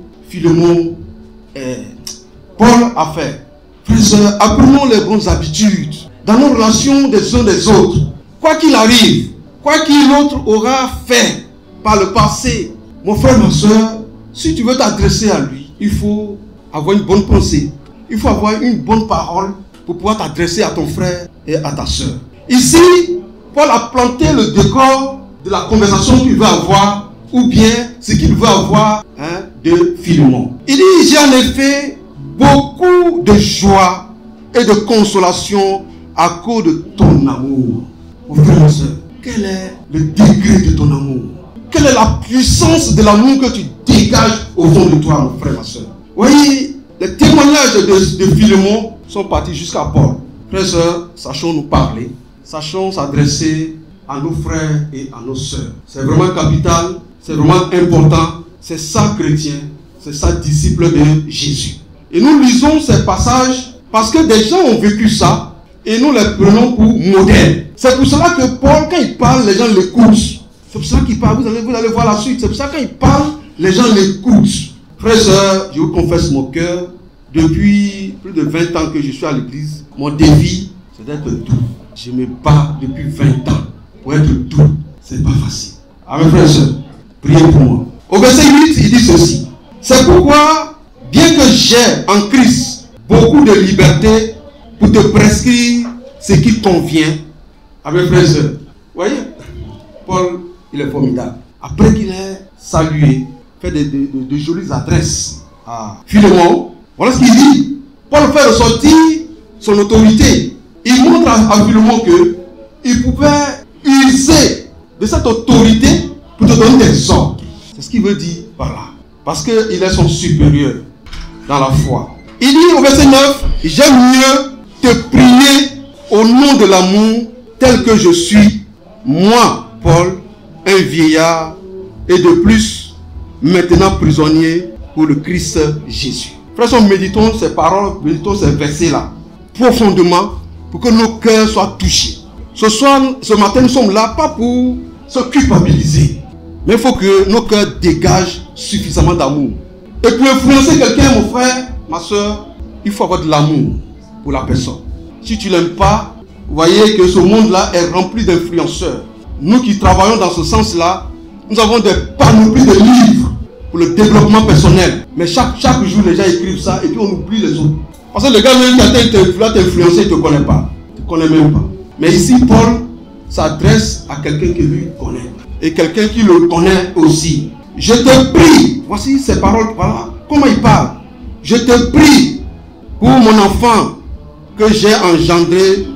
Paul a fait. Frères, apprenons les bonnes habitudes dans nos relations des uns des autres. Quoi qu'il arrive, quoi qu'il autre aura fait par le passé, mon frère, ma soeur, si tu veux t'adresser à lui, il faut avoir une bonne pensée. Il faut avoir une bonne parole pour pouvoir t'adresser à ton frère et à ta soeur. Ici, Paul a planté le décor de la conversation qu'il veut avoir, ou bien ce qu'il veut avoir de Philémon. Il dit, j'ai en effet beaucoup de joie et de consolation à cause de ton amour. Mon frère, ma soeur, quel est le degré de ton amour? Quelle est la puissance de l'amour que tu dégages au fond de toi, mon frère, ma soeur? Voyez, les témoignages de Philémon sont partis jusqu'à Paul. Frères et sœurs, sachons nous parler, sachons s'adresser à nos frères et à nos sœurs. C'est vraiment capital, c'est vraiment important. C'est ça, chrétien, c'est ça, disciple de Jésus. Et nous lisons ces passages parce que des gens ont vécu ça et nous les prenons pour modèles. C'est pour cela que Paul, quand il parle, les gens l'écoutent. C'est pour ça qu'il parle, vous allez voir la suite. C'est pour ça que quand il parle, les gens l'écoutent. Frères et sœurs, je vous confesse mon cœur, depuis plus de 20 ans que je suis à l'église, mon défi, c'est d'être doux. Je me bats depuis 20 ans pour être doux. C'est pas facile. Amen, frères et sœurs, priez pour moi. Au verset 8, il dit ceci. C'est pourquoi, bien que j'ai en Christ beaucoup de liberté pour te prescrire ce qui convient, amen, frères et sœurs. Vous voyez, Paul, il est formidable. Après qu'il ait salué, fait de jolies adresses à Philémon, voilà ce qu'il dit. Paul fait ressortir son autorité. Il montre à Philémon qu'il pouvait user de cette autorité pour te donner des ordres. C'est ce qu'il veut dire par là. Parce qu'il est son supérieur dans la foi. Il dit au verset 9, j'aime mieux te prier au nom de l'amour tel que je suis, moi, Paul, un vieillard, et de plus, maintenant prisonnier pour le Christ Jésus. Frères, méditons ces paroles, méditons ces versets-là, profondément, pour que nos cœurs soient touchés. Ce matin, nous sommes là, pas pour se culpabiliser, mais il faut que nos cœurs dégagent suffisamment d'amour. Et pour influencer quelqu'un, mon frère, ma soeur, il faut avoir de l'amour pour la personne. si tu ne l'aimes pas, vous voyez que ce monde-là est rempli d'influenceurs. Nous qui travaillons dans ce sens-là, nous avons des panoplies de livres pour le développement personnel. Mais chaque jour, les gens écrivent ça et puis on oublie les autres. Parce que le gars même qui a t'influencer, il ne te connaît pas. Il ne te connaît même pas. Mais ici, Paul s'adresse à quelqu'un qui lui connaît. Et quelqu'un qui le connaît aussi. Je te prie. Voici ces paroles. Voilà comment il parle. Je te prie pour mon enfant que j'ai engendré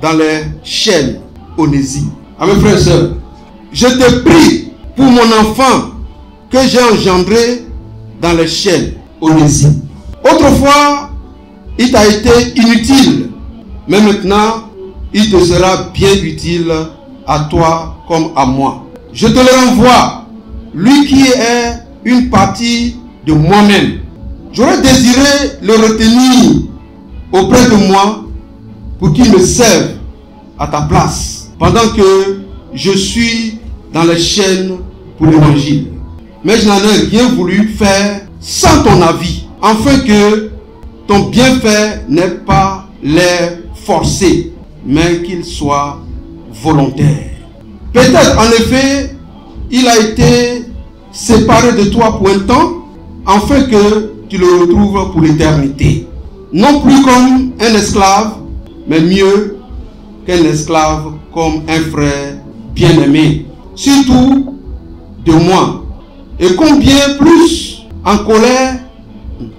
dans les chaînes, Onésime. Amen, frères et sœurs. Je te prie pour mon enfant que j'ai engendré dans les chaînes, Onésime. Autrefois, il t'a été inutile, mais maintenant, il te sera bien utile à toi comme à moi. Je te le renvoie, lui qui est une partie de moi-même. J'aurais désiré le retenir auprès de moi pour qu'il me serve à ta place pendant que je suis dans les chaînes pour l'évangile. Mais je n'en ai rien voulu faire sans ton avis, afin que ton bienfait n'ait pas l'air forcé, mais qu'il soit volontaire. Peut-être en effet, il a été séparé de toi pour un temps, afin que tu le retrouves pour l'éternité. Non plus comme un esclave, mais mieux qu'un esclave, comme un frère bien-aimé. Surtout de moi. Et combien plus en colère,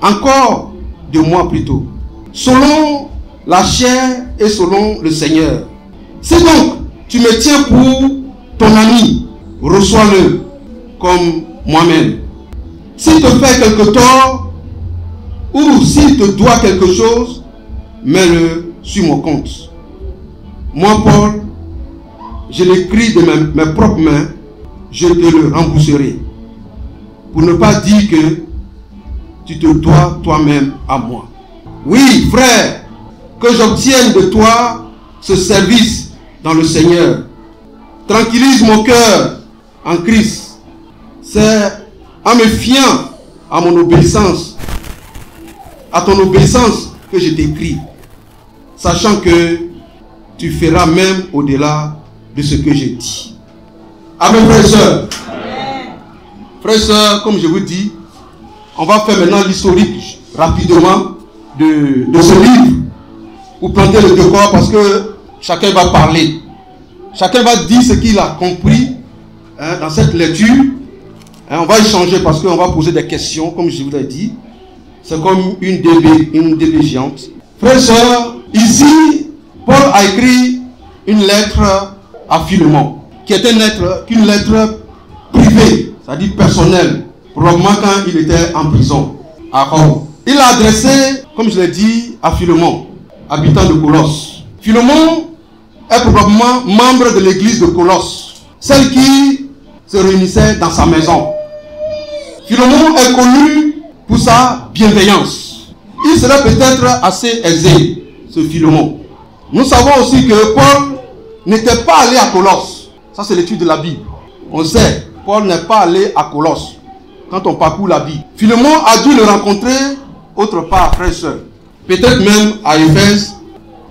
encore de moi plutôt. Selon la chair et selon le Seigneur. Si donc tu me tiens pour ton ami, reçois-le comme moi-même. S'il te fait quelque tort, ou s'il te doit quelque chose, mets-le sur mon compte. Moi, Paul, je l'écris de mes propres mains, je te le rembourserai. Pour ne pas dire que tu te dois toi-même à moi. Oui, frère, que j'obtienne de toi ce service dans le Seigneur. Tranquillise mon cœur en Christ. C'est en me fiant à mon obéissance, à ton obéissance que je t'écris, sachant que tu feras même au-delà de ce que j'ai dit. Amen, frères et sœurs. Frères et sœurs, comme je vous dis, on va faire maintenant l'historique rapidement de ce livre pour planter le décor, parce que chacun va parler. Chacun va dire ce qu'il a compris dans cette lecture. On va échanger parce qu'on va poser des questions, comme je vous l'ai dit. C'est comme une DB géante. Frères et sœurs, ici, Paul a écrit une lettre à Philémon, qui est une lettre privée, c'est-à-dire personnelle, probablement quand il était en prison à Rome. Il l'a adressé, comme je l'ai dit, à Philémon, habitant de Colosse. Philémon est probablement membre de l'église de Colosse, celle qui se réunissait dans sa maison. Philémon est connu pour sa bienveillance. Il serait peut-être assez aisé, ce Philémon. Nous savons aussi que Paul n'était pas allé à Colosse. Ça, c'est l'étude de la Bible. On sait, Paul n'est pas allé à Colosse quand on parcourt la Bible. Philémon a dû le rencontrer autre part, frères et sœurs. Peut-être même à Éphèse.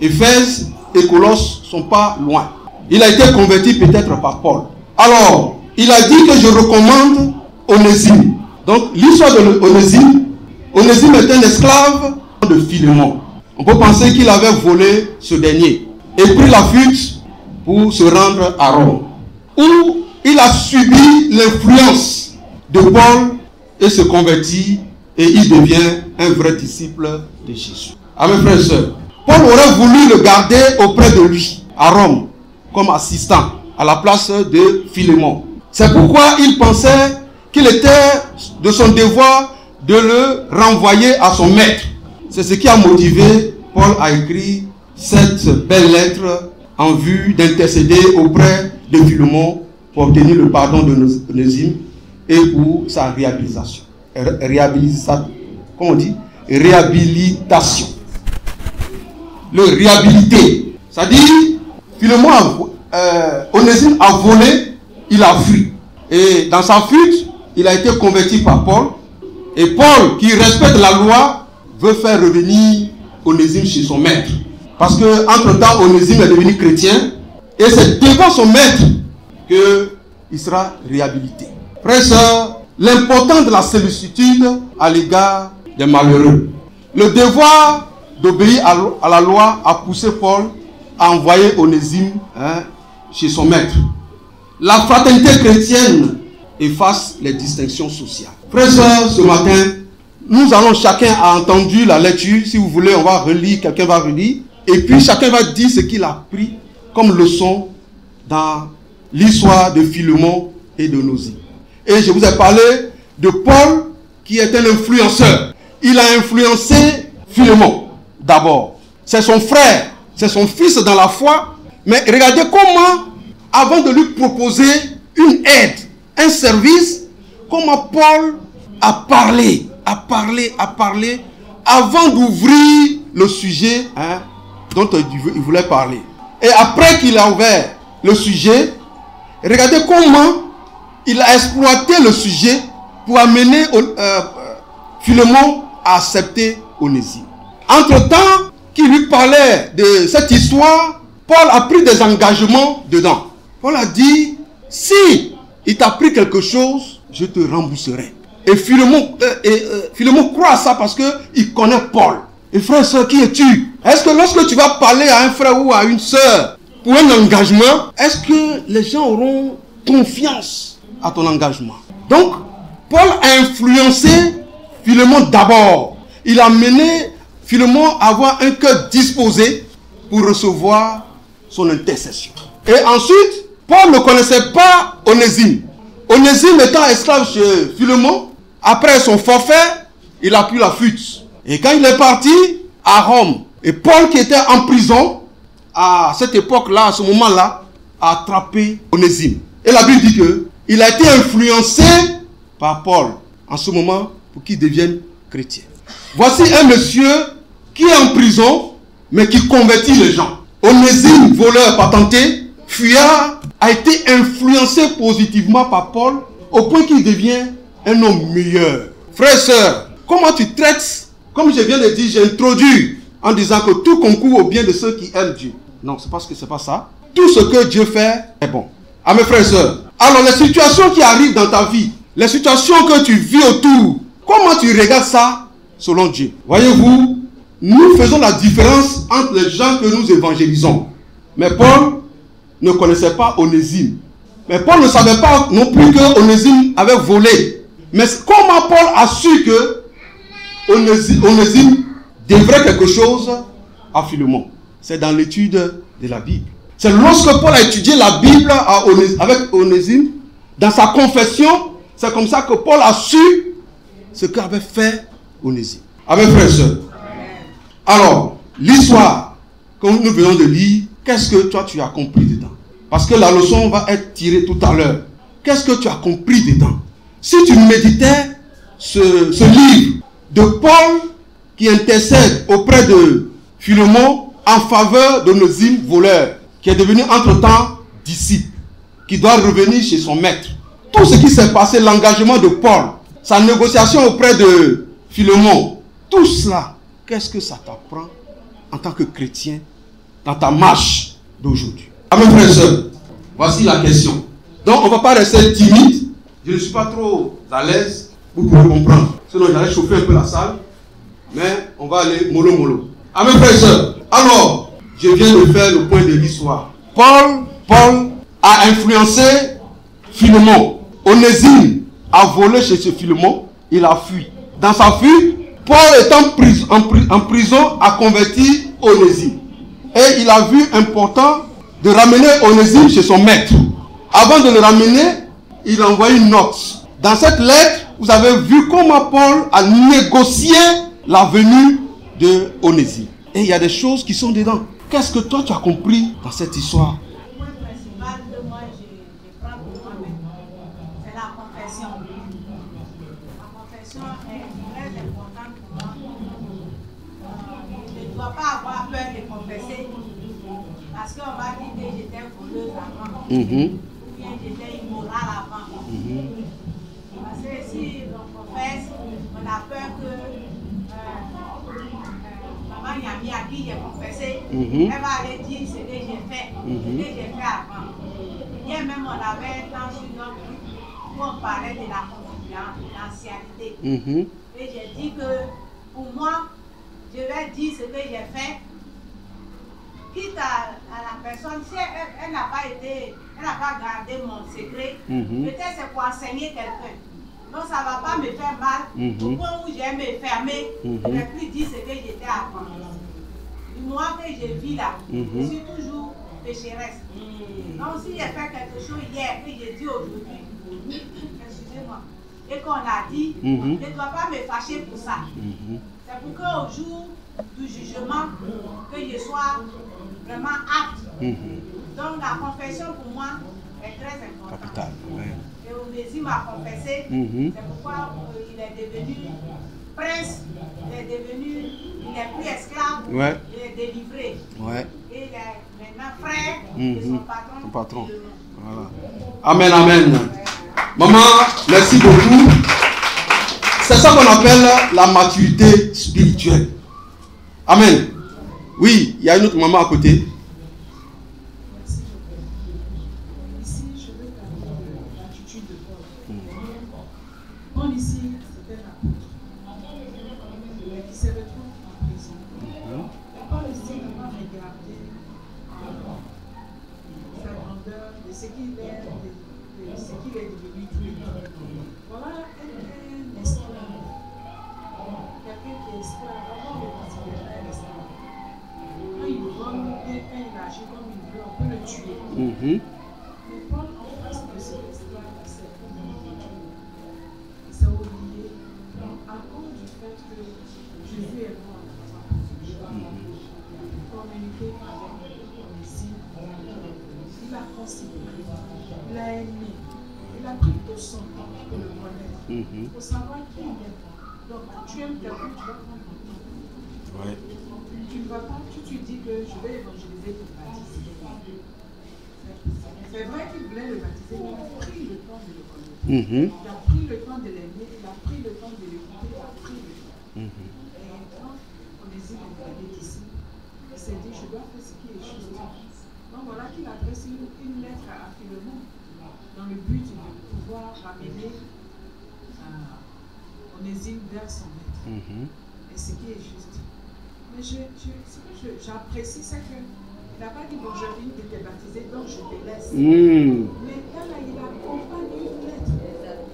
Éphèse et Colosse ne sont pas loin. Il a été converti peut-être par Paul. Alors, il a dit que je recommande Onésime. Donc, l'histoire de Onésime, Onésime est un esclave de Philémon. On peut penser qu'il avait volé ce dernier et pris la fuite pour se rendre à Rome, où il a subi l'influence de Paul et se convertit, et il devient un vrai disciple de Jésus. Amen, frères et sœurs. Paul aurait voulu le garder auprès de lui, à Rome, comme assistant, à la place de Philémon. C'est pourquoi il pensait qu'il était de son devoir de le renvoyer à son maître. C'est ce qui a motivé Paul à écrire cette belle lettre en vue d'intercéder auprès de Philémon pour obtenir le pardon de Onésime et pour sa réhabilitation. Comment on dit? Réhabilitation. Le réhabiliter. C'est-à-dire, Philémon, Onésime a volé, il a fui. Et dans sa fuite, il a été converti par Paul. Et Paul, qui respecte la loi, veut faire revenir Onésime chez son maître. Parce que entre-temps, Onésime est devenu chrétien. Et c'est devant son maître qu'il sera réhabilité. Frères et sœurs, l'importance de la sollicitude à l'égard des malheureux. Le devoir d'obéir à la loi a poussé Paul à envoyer Onésime chez son maître. La fraternité chrétienne efface les distinctions sociales. Frères et sœurs, ce matin, nous allons, chacun a entendu la lecture. Si vous voulez, on va relire, quelqu'un va relire. Et puis chacun va dire ce qu'il a appris comme leçon dans l'histoire de Philémon et de Onésime. Et je vous ai parlé de Paul qui est un influenceur. Il a influencé Philémon d'abord. C'est son frère, c'est son fils dans la foi. Mais regardez comment, avant de lui proposer une aide, un service, comment Paul a parlé avant d'ouvrir le sujet dont il voulait parler. Et après qu'il a ouvert le sujet, regardez comment il a exploité le sujet pour amener Philémon à accepter Onésime. Entre-temps qu'il lui parlait de cette histoire, Paul a pris des engagements dedans. Paul a dit, si il t'a pris quelque chose, je te rembourserai. Et Philémon croit à ça parce qu'il connaît Paul. Et frère, sœur, qui es-tu? Est-ce que lorsque tu vas parler à un frère ou à une sœur pour un engagement, est-ce que les gens auront confiance à ton engagement? Donc, Paul a influencé Philémon d'abord. Il a mené Philémon à avoir un cœur disposé pour recevoir son intercession. Et ensuite, Paul ne connaissait pas Onésime. Onésime étant esclave chez Philémon, après son forfait, il a pris la fuite. Et quand il est parti à Rome, et Paul qui était en prison, à cette époque-là, à ce moment-là, a attrapé Onésime. Et la Bible dit qu'il a été influencé par Paul en ce moment pour qu'il devienne chrétien. Voici un monsieur qui est en prison, mais qui convertit les gens. Onésime, voleur patenté, fuyard, a été influencé positivement par Paul au point qu'il devient un homme meilleur. Frères et sœurs, comment tu traites, comme je viens de dire, j'ai introduit en disant que tout concourt au bien de ceux qui aiment Dieu. Non, c'est parce que c'est pas ça. Tout ce que Dieu fait est bon. Ah mes frères et sœurs, alors les situations qui arrivent dans ta vie, les situations que tu vis autour, comment tu regardes ça selon Dieu? Voyez-vous, nous faisons la différence entre les gens que nous évangélisons. Mais Paul ne connaissait pas Onésime. Mais Paul ne savait pas non plus que Onésime avait volé. Mais comment Paul a su que Onésime devrait quelque chose à Philémon? C'est dans l'étude de la Bible. C'est lorsque Paul a étudié la Bible avec Onésime, dans sa confession, c'est comme ça que Paul a su ce qu'avait fait Onésime. Amen, frères et sœurs. Alors, l'histoire que nous venons de lire, qu'est-ce que toi tu as compris dedans? Parce que la leçon va être tirée tout à l'heure. Qu'est-ce que tu as compris dedans? Si tu méditais ce livre de Paul qui intercède auprès de Philémon en faveur d'Onésime voleur, qui est devenu entre-temps disciple, qui doit revenir chez son maître. Tout ce qui s'est passé, l'engagement de Paul, sa négociation auprès de Philémon, tout cela, qu'est-ce que ça t'apprend en tant que chrétien dans ta marche d'aujourd'hui? Amen, frères et sœurs, voici la question. Donc, on ne va pas rester timide. Je ne suis pas trop à l'aise. Vous pouvez comprendre. Sinon, j'allais chauffer un peu la salle. Mais on va aller mollo mollo. Amen, frères et sœurs. Alors, je viens de faire le point de l'histoire. Paul a influencé Philémon. Onésime a volé chez ce Philémon. Il a fui. Dans sa fuite, Paul étant en prison a converti Onésime. Et il a vu important de ramener Onésime chez son maître. Avant de le ramener, il a envoyé une note. Dans cette lettre, vous avez vu comment Paul a négocié la venue de Onésime. Et il y a des choses qui sont dedans. Qu'est-ce que toi tu as compris dans cette histoire? Le point principal que moi je prends pour moi-même, c'est la confession. La confession est très importante pour moi. Je ne dois pas avoir peur de confesser. Parce qu'on va dire que j'étais voleuse avant. Ou bien j'étais immorale avant. Parce que si on confesse, on a peur que maman Yami à qui j'ai confessé, elle va aller dire ce que j'ai fait, ce que j'ai fait avant. Hier même, on avait un temps sur notre groupe où on parlait de l'ancienneté. Et j'ai dit que pour moi, je vais dire ce que j'ai fait. Quitte à la personne, si elle n'a pas gardé mon secret, peut-être c'est pour enseigner quelqu'un. Donc ça ne va pas me faire mal. Au point où j'ai me fermer, je ne vais plus dire ce que j'étais avant. Du moment que je vis là, je suis toujours pécheresse. Donc si j'ai fait quelque chose hier que j'ai dit aujourd'hui, excusez-moi, et qu'on a dit, je ne dois pas me fâcher pour ça. C'est pour qu'au jour du jugement, que je sois vraiment apte. Donc la confession pour moi est très importante. Capital, ouais. Et Onésime m'a confessé, c'est pourquoi il est devenu prince, il n'est plus esclave, il est délivré. Ouais. Et il est maintenant frère de son patron. Voilà. Amen, amen. Maman, merci beaucoup. C'est ça qu'on appelle la maturité spirituelle. Amen. Oui, il y a une autre maman à côté. Merci. Ici, je veux parler de l'attitude de Paul. Paul ici, c'était l'apôtre. Qui se retrouve en prison. Paul ici n'a pas regardé sa grandeur, de ce qu'il est, de ce qu'il est devenu tous les temps. Voilà un esclave. Quelqu'un qui est esclave, avant de considérer un esclave. Quand il vole et quand il agit comme il veut, on peut le tuer. Mais Paul, en face de cet esclave, il s'est oublié à cause du fait que Jésus est mort à sa communiqué avec Onésime. Il a considéré, il a aimé, il a pris tout son temps pour le connaître, pour savoir qui il est. Donc, quand tu aimes quelqu'un, tu vas prendre ton temps. Ouais. Tu ne vas pas, tu dis que je vais évangéliser pour baptiser. C'est vrai qu'il voulait le baptiser, mais il a pris le temps de le connaître. Il a pris le temps de l'aimer, il a pris le temps de l'écouter, il a pris le temps. Et quand Onésime est allé d'ici, il s'est dit, je dois faire ce qui est juste. Donc voilà qu'il adresse une lettre à Philémon dans le but de pouvoir ramener Onésime vers son maître. Et ce qui est juste. Mais ce que j'apprécie, c'est qu'il n'a pas dit, bon, je viens de te baptiser, donc je te laisse. Mais là, il accompagne une lettre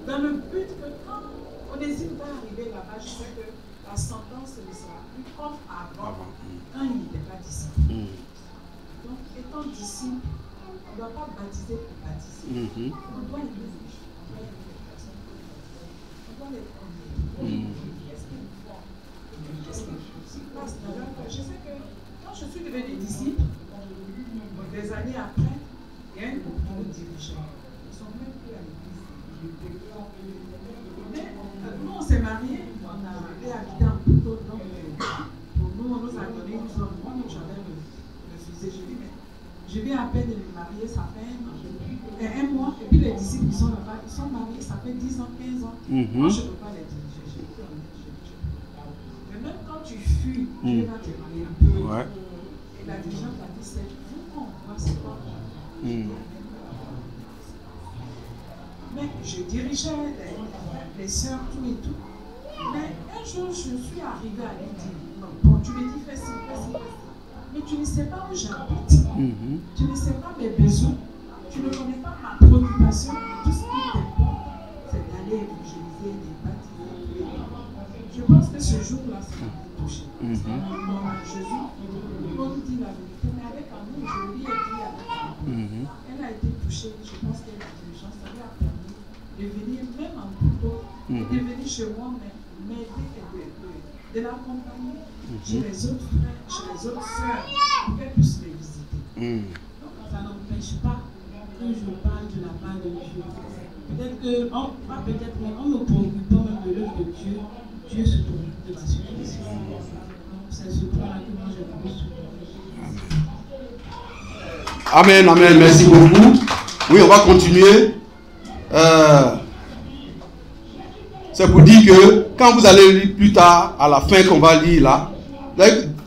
dans le but que quand Onésime va arriver là-bas, je sais que la sentence ne sera plus comme avant, quand il n'était pas disciple. Donc, étant disciple, on ne doit pas baptiser pour baptiser. On doit aimer les gens, on doit aimer les personnes, on doit les connaître. Qu'est-ce qui se passe dans leur cœur? Je sais que quand je suis devenue disciple, des années après, il y a un groupe de dirigeants. Ils ne sont même plus à l'église. Mais nous, on s'est mariés, on a été habité en Poutot. Donc, pour nous, on nous a donné une zone. Moi, j'avais refusé. Je dis, mais je viens à peine de me marier, ça fait un mois. Et puis les disciples qui sont là-bas, ils sont mariés, ça fait 10 ans, 15 ans. Moi, je ne peux pas les diriger. Même quand tu fuis, Dieu va te marier un peu. Ouais. Et la dirigeante a dit, c'est vous qu'on voit, c'est pas moi. Mais je dirigeais les sœurs, tout et tout. Mais un jour, je suis arrivée à lui dire, bon, tu me dis, fais ci, fais ci. Mais tu ne sais pas où j'habite. Tu ne sais pas mes besoins. Tu ne connais pas ma préoccupation. Tout ce qui t'importe, c'est d'aller évangéliser, de baptiser. Je pense que ce jour-là, ça m'a touché. Jésus, on nous dit la vérité, mais avec amour, je lui ai dit avec amour. Elle a été touchée, je pense qu'elle a l'intelligence, ça lui a permis de venir même en Poutot, de venir chez moi, mais m'aider de l'accompagner chez les autres frères, chez les autres sœurs, pour qu'elle puisse les visiter. Donc, ça n'empêche pas que je parle de la part de Dieu. Peut-être que, mais en me préoccupant même de l'œuvre de Dieu, Dieu se préoccupe de ma situation. C'est ce point-là que moi je veux soutenir. Amen, amen, merci beaucoup. Oui, on va continuer. C'est pour dire que quand vous allez lire plus tard, à la fin qu'on va lire là,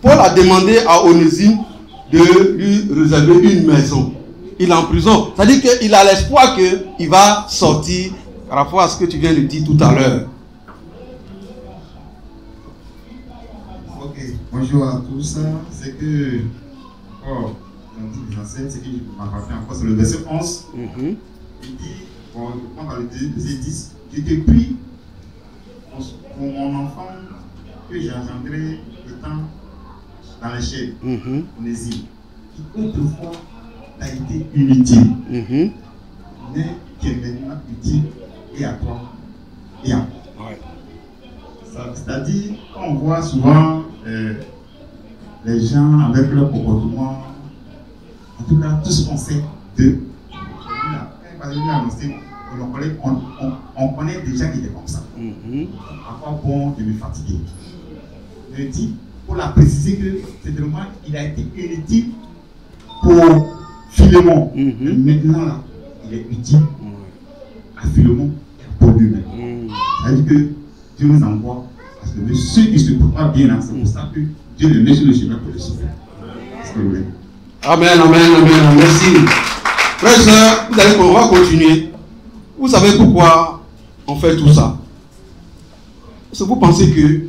Paul a demandé à Onésime de lui réserver une maison. Il est en prison. C'est-à-dire qu'il a l'espoir qu'il va sortir par rapport à ce que tu viens de dire tout à l'heure. Ok, bonjour à tous. C'est que, on dit les anciennes, c'est que je me rappelle encore, c'est le verset 11. Il dit, on va le verset 10, je te prie pour mon enfant que j'ai engendré étant dans les chaînes, Onésime, qui autrefois a été inutile, mais qui est maintenant utile et à toi et à moi. C'est-à-dire, on voit souvent les gens avec leur comportement, en tout cas tout ce qu'on sait d'eux. On connaît déjà qu'il est comme ça. À quoi bon de me fatiguer? Je dis, pour la préciser que c'est vraiment, il a été inutile pour Philémon. Mais maintenant, là, il est utile à Philémon et pour lui-même. C'est-à-dire que Dieu nous envoie, parce que ceux qui se préparent bien, c'est pour ça que Dieu les met sur le chemin pour les sauver. Amen, amen, amen. Merci. Frères et sœurs, vous allez, on va continuer. Vous savez pourquoi on fait tout ça? Est-ce que vous pensez que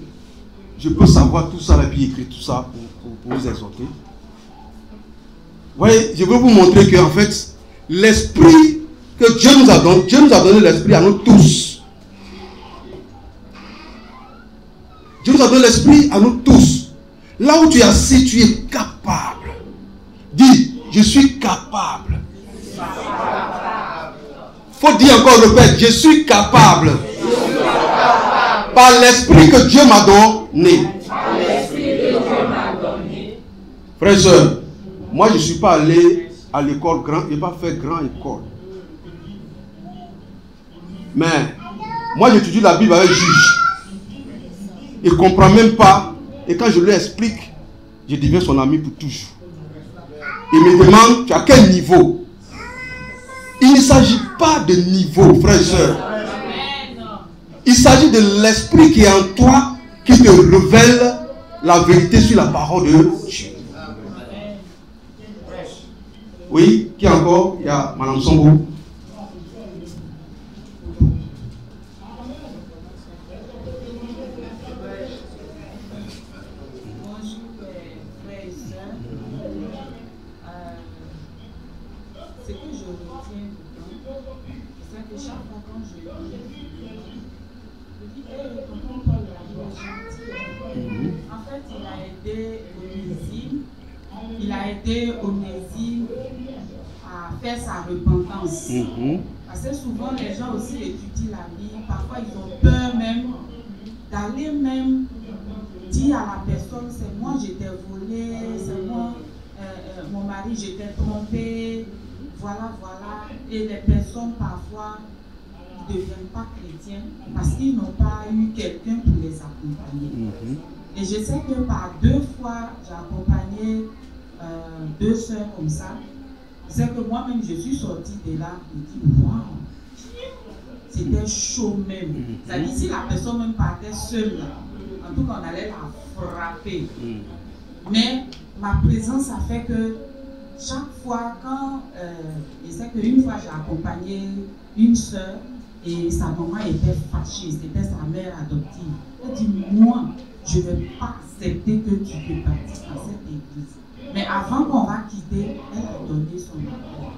je peux savoir tout ça, la Bible écrit tout ça pour vous exhorter? Vous voyez, je veux vous montrer que en fait, l'esprit que Dieu nous a donné l'esprit à nous tous. Dieu nous a donné l'esprit à nous tous. Là où tu es assis, tu es capable. Dis, je suis capable. Faut dire encore, répète, je suis capable. Par l'esprit que Dieu m'a donné. Frères et sœurs, moi je ne suis pas allé à l'école grand, je n'ai pas fait grande école. Mais moi j'étudie la Bible avec juge. Il ne comprend même pas. Et quand je lui explique, je deviens son ami pour toujours. Il me demande, tu as quel niveau? Il ne s'agit pas de niveau, frères et sœurs. Il s'agit de l'esprit qui est en toi, qui te révèle la vérité sur la parole de Dieu. Oui, qui encore? Il y a Madame Sombo. Onésime à faire sa repentance. Parce que souvent les gens aussi étudient la Bible, parfois ils ont peur même d'aller même dire à la personne, c'est moi j'étais volé, c'est moi, mon mari j'étais trompé, voilà. Et les personnes parfois ne deviennent pas chrétiens parce qu'ils n'ont pas eu quelqu'un pour les accompagner. Et je sais que par 2 fois j'ai accompagné 2 sœurs comme ça. C'est que moi-même je suis sortie de là et dit waouh, c'était chaud même. C'est-à-dire si la personne même partait seule là, en tout cas on allait la frapper. Mais ma présence a fait que chaque fois quand je sais qu'une fois j'ai accompagné une sœur et sa maman était fâchée, c'était sa mère adoptive. Elle dit moi je ne vais pas accepter que tu te baptises dans cette église. Mais avant qu'on va quitter, elle a donné son accord.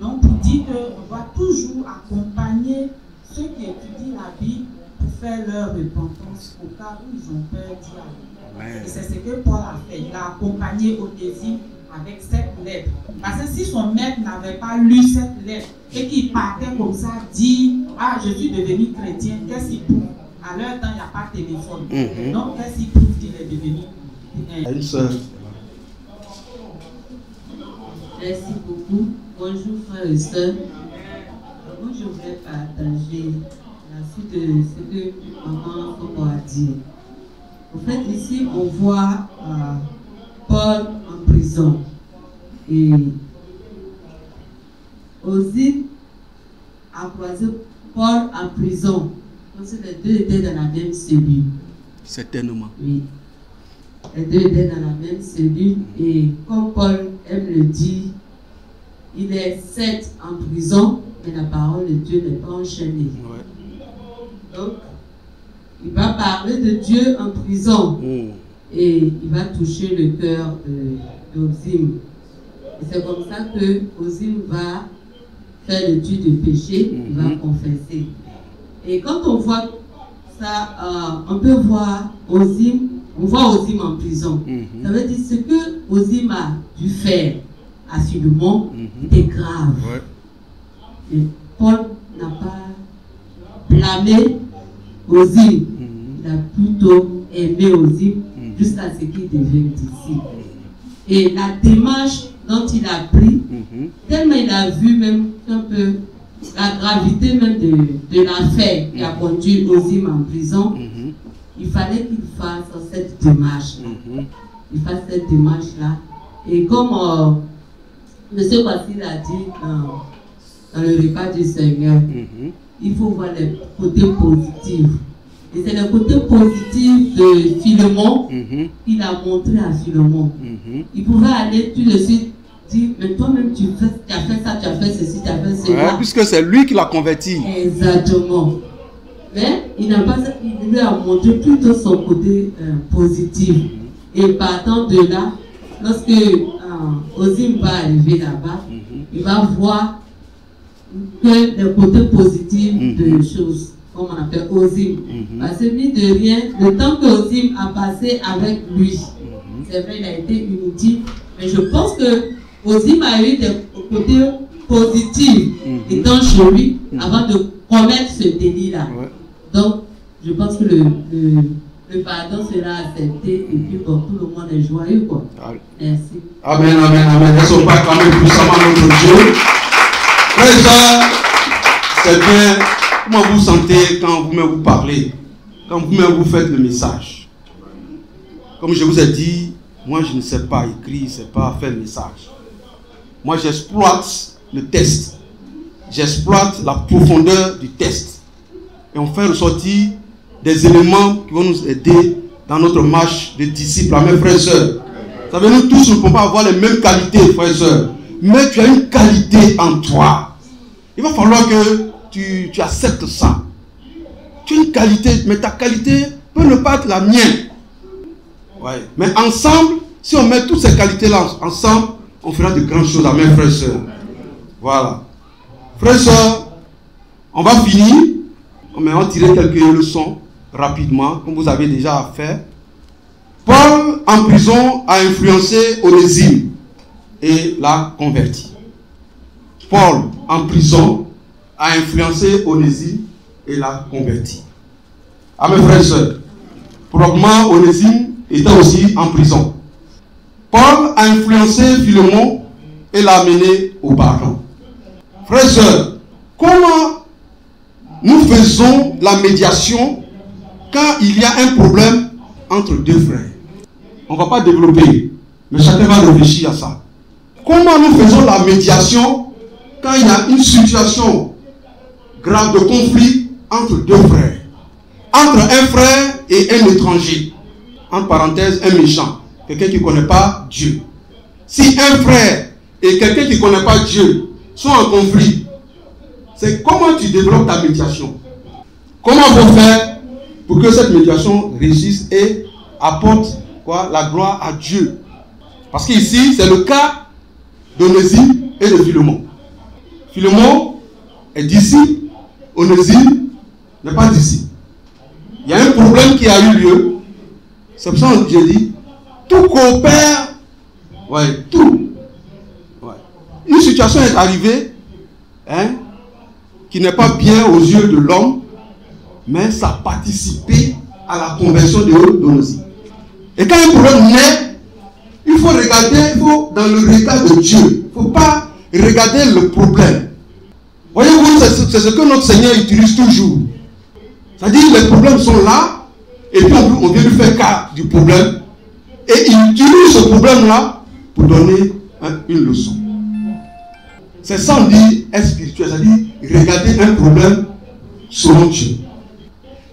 Donc, pour dire qu'on doit toujours accompagner ceux qui étudient la Bible pour faire leur repentance au cas où ils ont peur d'y aller. Et c'est ce que Paul a fait. Il a accompagné Onésime avec cette lettre. Parce que si son maître n'avait pas lu cette lettre et qu'il partait comme ça, dit ah, je suis devenu chrétien, qu'est-ce qu'il prouve? À leur temps, il n'y a pas de téléphone. Donc, qu'est-ce qu'il prouve qu'il est devenu Une sœur. Merci beaucoup. Bonjour frères et sœurs. Moi je voudrais partager la suite de ce que maman Fobo a dit. En fait ici on voit Paul en prison. Et Onésime a croisé Paul en prison. Comme si les deux étaient dans la même cellule. Certainement. Oui. Les deux étaient dans la même cellule et comme Paul aime le dire, il est certes en prison, mais la parole de Dieu n'est pas enchaînée. Ouais. Donc, il va parler de Dieu en prison et il va toucher le cœur d'Ozim. Et c'est comme ça que Ozim va faire l'étude de péché, il va confesser. Et quand on voit ça, on peut voir Ozim, on voit Ozim en prison. Ça veut dire ce que Ozim a dû faire à Philémon était grave. Ouais. Et Paul n'a pas blâmé Ozim, il a plutôt aimé Ozim jusqu'à ce qu'il devienne disciple. Et la démarche dont il a pris, tellement il a vu même un peu la gravité même de l'affaire qui a conduit Ozim en prison, il fallait qu'il fasse cette démarche-là. Il fasse cette démarche-là. Et comme M. Basile a dit dans le repas du Seigneur, il faut voir les côtés positifs. Et c'est le côté positif de Philémon qu'il a montré à Philémon. Il pouvait aller tout de suite dire, mais toi-même tu as fait ça, tu as fait ceci, tu as fait cela. Ouais, puisque c'est lui qui l'a converti. Exactement. Mais il n'a pas, il lui a montré plutôt son côté positif. Et partant de là, lorsque Ozim va arriver là-bas, il va voir que le côté positif de choses, comme on appelle Ozim. Parce que mine de rien, le temps que Ozim a passé avec lui, c'est vrai, il a été inutile, mais je pense que Ozim a eu des côtés positifs étant chez lui avant de commettre ce délit-là. Donc, je pense que le pardon sera accepté et puis bon, tout le monde est joyeux, quoi. Merci. Amen, amen, amen. Ne sont pas quand même puissamment notre Dieu. Frère, c'est bien. Comment vous sentez quand vous-même vous parlez, quand vous-même vous faites le message? Comme je vous ai dit, moi je ne sais pas écrire, je ne sais pas faire le message. Moi j'exploite le texte. J'exploite la profondeur du texte. Et on fait ressortir des éléments qui vont nous aider dans notre marche de disciples. Mes frères et sœurs, vous savez, nous tous ne pouvons pas avoir les mêmes qualités, frères et sœurs. Mais tu as une qualité en toi. Il va falloir que tu acceptes ça. Tu as une qualité, mais ta qualité peut ne pas être la mienne. Ouais. Mais ensemble, si on met toutes ces qualités-là ensemble, on fera de grandes choses, mes frères et sœurs. Voilà. Frères et sœurs, on va finir. On va tirer quelques leçons rapidement, comme vous avez déjà fait. Paul, en prison, a influencé Onésime et l'a converti. Paul, en prison, a influencé Onésime et l'a converti. Ah, mes frères et sœurs, probablement Onésime était aussi en prison. Paul a influencé Philémon et l'a amené au pardon. Frères et sœurs, comment nous faisons la médiation quand il y a un problème entre deux frères? On ne va pas développer, mais chacun va réfléchir à ça. Comment nous faisons la médiation quand il y a une situation grave de conflit entre deux frères? Entre un frère et un étranger. En parenthèse, un méchant. Quelqu'un qui ne connaît pas Dieu. Si un frère et quelqu'un qui ne connaît pas Dieu sont en conflit, c'est comment tu développes ta médiation. Comment faut faire pour que cette médiation réussisse et apporte quoi, la gloire à Dieu. Parce qu'ici, c'est le cas d'Onésime et de Philémon. Philémon est d'ici, Onésime n'est pas d'ici. Il y a un problème qui a eu lieu. C'est pour ça que j'ai dit, tout coopère, ouais, tout. Ouais. Une situation est arrivée, hein, qui n'est pas bien aux yeux de l'homme, mais ça a participé à la conversion de Onésime. Et quand un problème naît, il faut regarder, dans le regard de Dieu. Il ne faut pas regarder le problème. Voyez-vous, c'est ce que notre Seigneur utilise toujours. C'est-à-dire les problèmes sont là, et puis on vient lui faire cas du problème, et il utilise ce problème-là pour donner une leçon. C'est ça on dit être spirituel, c'est-à-dire regarder un problème selon Dieu.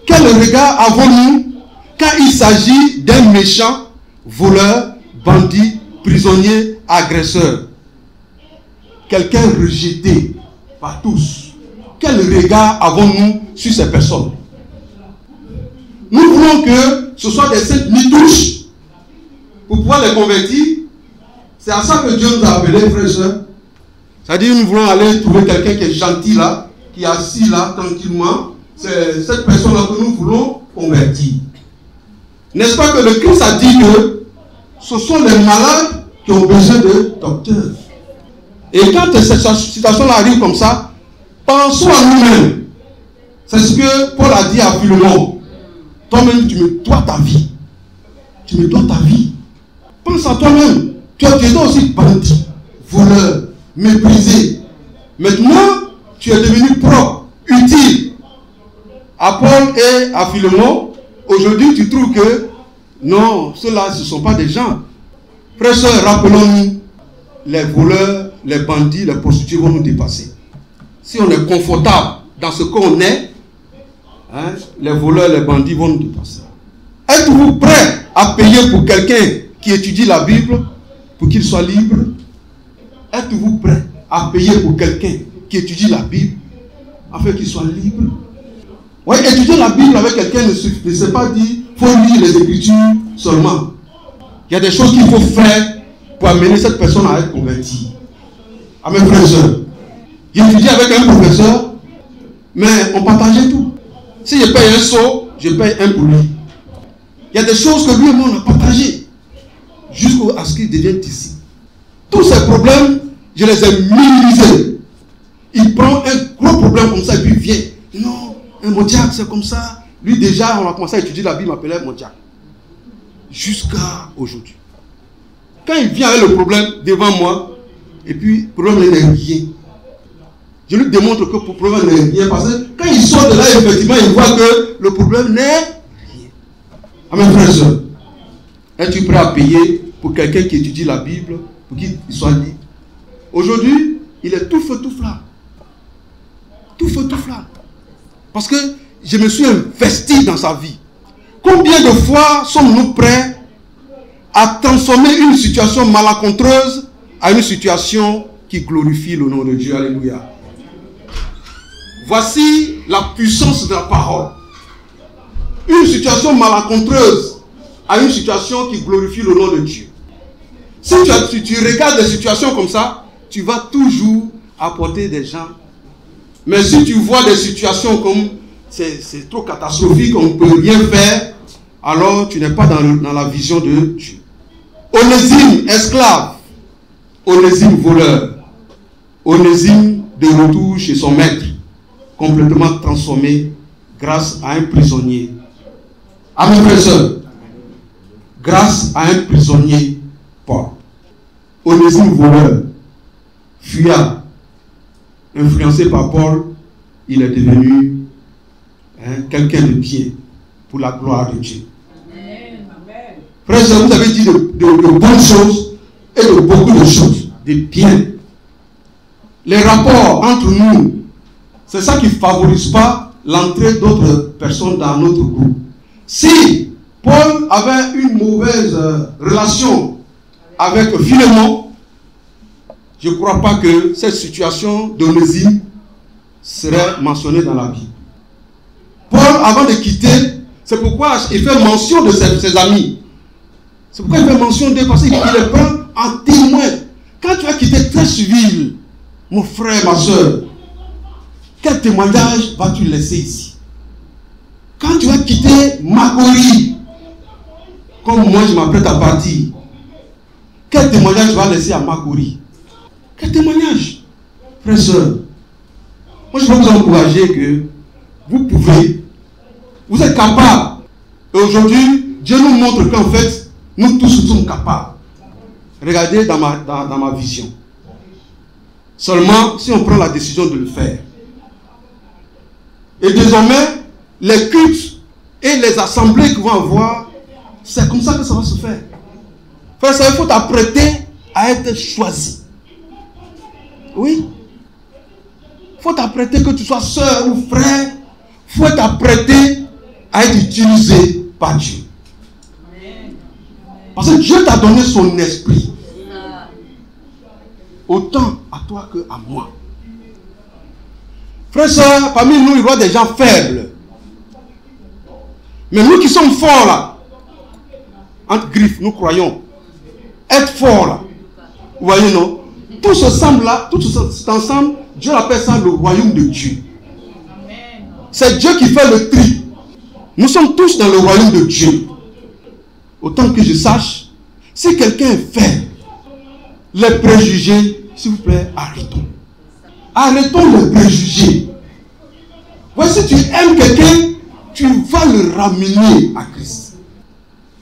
Quel regard avons-nous quand il s'agit d'un méchant voleur, bandit, prisonnier, agresseur. Quelqu'un rejeté par tous. Quel regard avons-nous sur ces personnes? Nous voulons que ce soit des saintes mitouches pour pouvoir les convertir. C'est à ça que Dieu nous a appelés, frères et sœurs. C'est-à-dire nous voulons aller trouver quelqu'un qui est gentil là, qui est assis là tranquillement. C'est cette personne-là que nous voulons convertir. N'est-ce pas que le Christ a dit que ce sont les malades qui ont besoin de docteurs. Et quand cette situation arrive comme ça, pensons à nous-mêmes. C'est ce que Paul a dit à Philémon. Toi-même, tu me dois ta vie. Tu me dois ta vie. Pense à toi-même. Tu es aussi bandit, voleur, méprisé. Maintenant, tu es devenu propre, utile. À Paul et à Philémon, aujourd'hui, tu trouves que non, ceux-là, ce ne sont pas des gens. Frères et sœurs, rappelons-nous, les voleurs, les bandits, les prostituées vont nous dépasser. Si on est confortable dans ce qu'on est, hein, les voleurs, les bandits vont nous dépasser. Êtes-vous prêt à payer pour quelqu'un qui étudie la Bible pour qu'il soit libre? Êtes-vous prêt à payer pour quelqu'un qui étudie la Bible afin qu'il soit libre? Oui, étudier la Bible avec quelqu'un ne s'est pas dit il faut lire les Écritures seulement. Il y a des choses qu'il faut faire pour amener cette personne à être convertie. Amen, frères et sœurs. J'ai étudié avec un professeur, mais on partageait tout. Si je paye un seau, je paye un pour lui. Il y a des choses que lui et moi on a partagées jusqu'à ce qu'il devienne ici. Tous ces problèmes, je les ai minimisés. Il prend un gros problème comme ça et puis il vient. Non, un Modiac, c'est comme ça. Lui déjà, on a commencé à étudier la Bible, il m'appelait Modiac. Jusqu'à aujourd'hui. Quand il vient avec le problème devant moi, et puis le problème n'est rien. Je lui démontre que le problème n'est rien. Parce que quand il sort de là, effectivement, il voit que le problème n'est rien. Amen, frères et sœurs. Es-tu prêt à payer pour quelqu'un qui étudie la Bible, pour qu'il soit libre? Aujourd'hui, il est tout feu, tout flamme. Tout feu, tout flamme. Parce que je me suis investi dans sa vie. Combien de fois sommes-nous prêts à transformer une situation malencontreuse à une situation qui glorifie le nom de Dieu? Alléluia. Voici la puissance de la parole. Une situation malencontreuse à une situation qui glorifie le nom de Dieu. Si tu regardes des situations comme ça, tu vas toujours apporter des gens. Mais si tu vois des situations comme c'est trop catastrophique, on ne peut rien faire, alors tu n'es pas dans la vision de Dieu. Onésime, esclave. Onésime, voleur. Onésime, de retour chez son maître, complètement transformé grâce à un prisonnier. Amen, frères et sœurs. Grâce à un prisonnier, Paul. Onésime, voleur, fuyard, influencé par Paul, il est devenu quelqu'un de bien pour la gloire de Dieu. Frères et sœurs, vous avez dit de bonnes choses et de beaucoup de choses, de bien. Les rapports entre nous, c'est ça qui ne favorise pas l'entrée d'autres personnes dans notre groupe. Si Paul avait une mauvaise relation avec Philémon, je ne crois pas que cette situation d'Onésime serait mentionnée dans la Bible. Paul, avant de quitter, c'est pourquoi il fait mention de ses amis. C'est pourquoi il fait mention d'eux, parce qu'il les prend en témoin. Quand tu as quitté très civil, mon frère, ma soeur, quel témoignage vas-tu laisser ici? Quand tu vas quitter Makori, comme moi je m'apprête à partir, quel témoignage tu vas laisser à Makori? Quel témoignage? Frère, soeur, moi je veux vous encourager que vous pouvez, vous êtes capable. Et aujourd'hui, Dieu nous montre qu'en fait, nous tous sommes capables. Regardez dans ma vision. Seulement, si on prend la décision de le faire. Et désormais, les cultes et les assemblées qu'ils vont avoir, c'est comme ça que ça va se faire. Frère, ça, il faut t'apprêter à être choisi. Oui. Il faut t'apprêter, que tu sois soeur ou frère. Il faut t'apprêter à être utilisé par Dieu. Parce que Dieu t'a donné son esprit. Autant à toi que à moi. Frères et sœurs, parmi nous, il y aura des gens faibles. Mais nous qui sommes forts là, entre griffes, nous croyons être forts là. Vous voyez, non? Tout ce ensemble là, tout cet ensemble, Dieu appelle ça le royaume de Dieu. C'est Dieu qui fait le tri. Nous sommes tous dans le royaume de Dieu. Autant que je sache, si quelqu'un est faible, les préjugés, s'il vous plaît, arrêtons. Arrêtons les préjugés. Voici, si tu aimes quelqu'un, tu vas le ramener à Christ.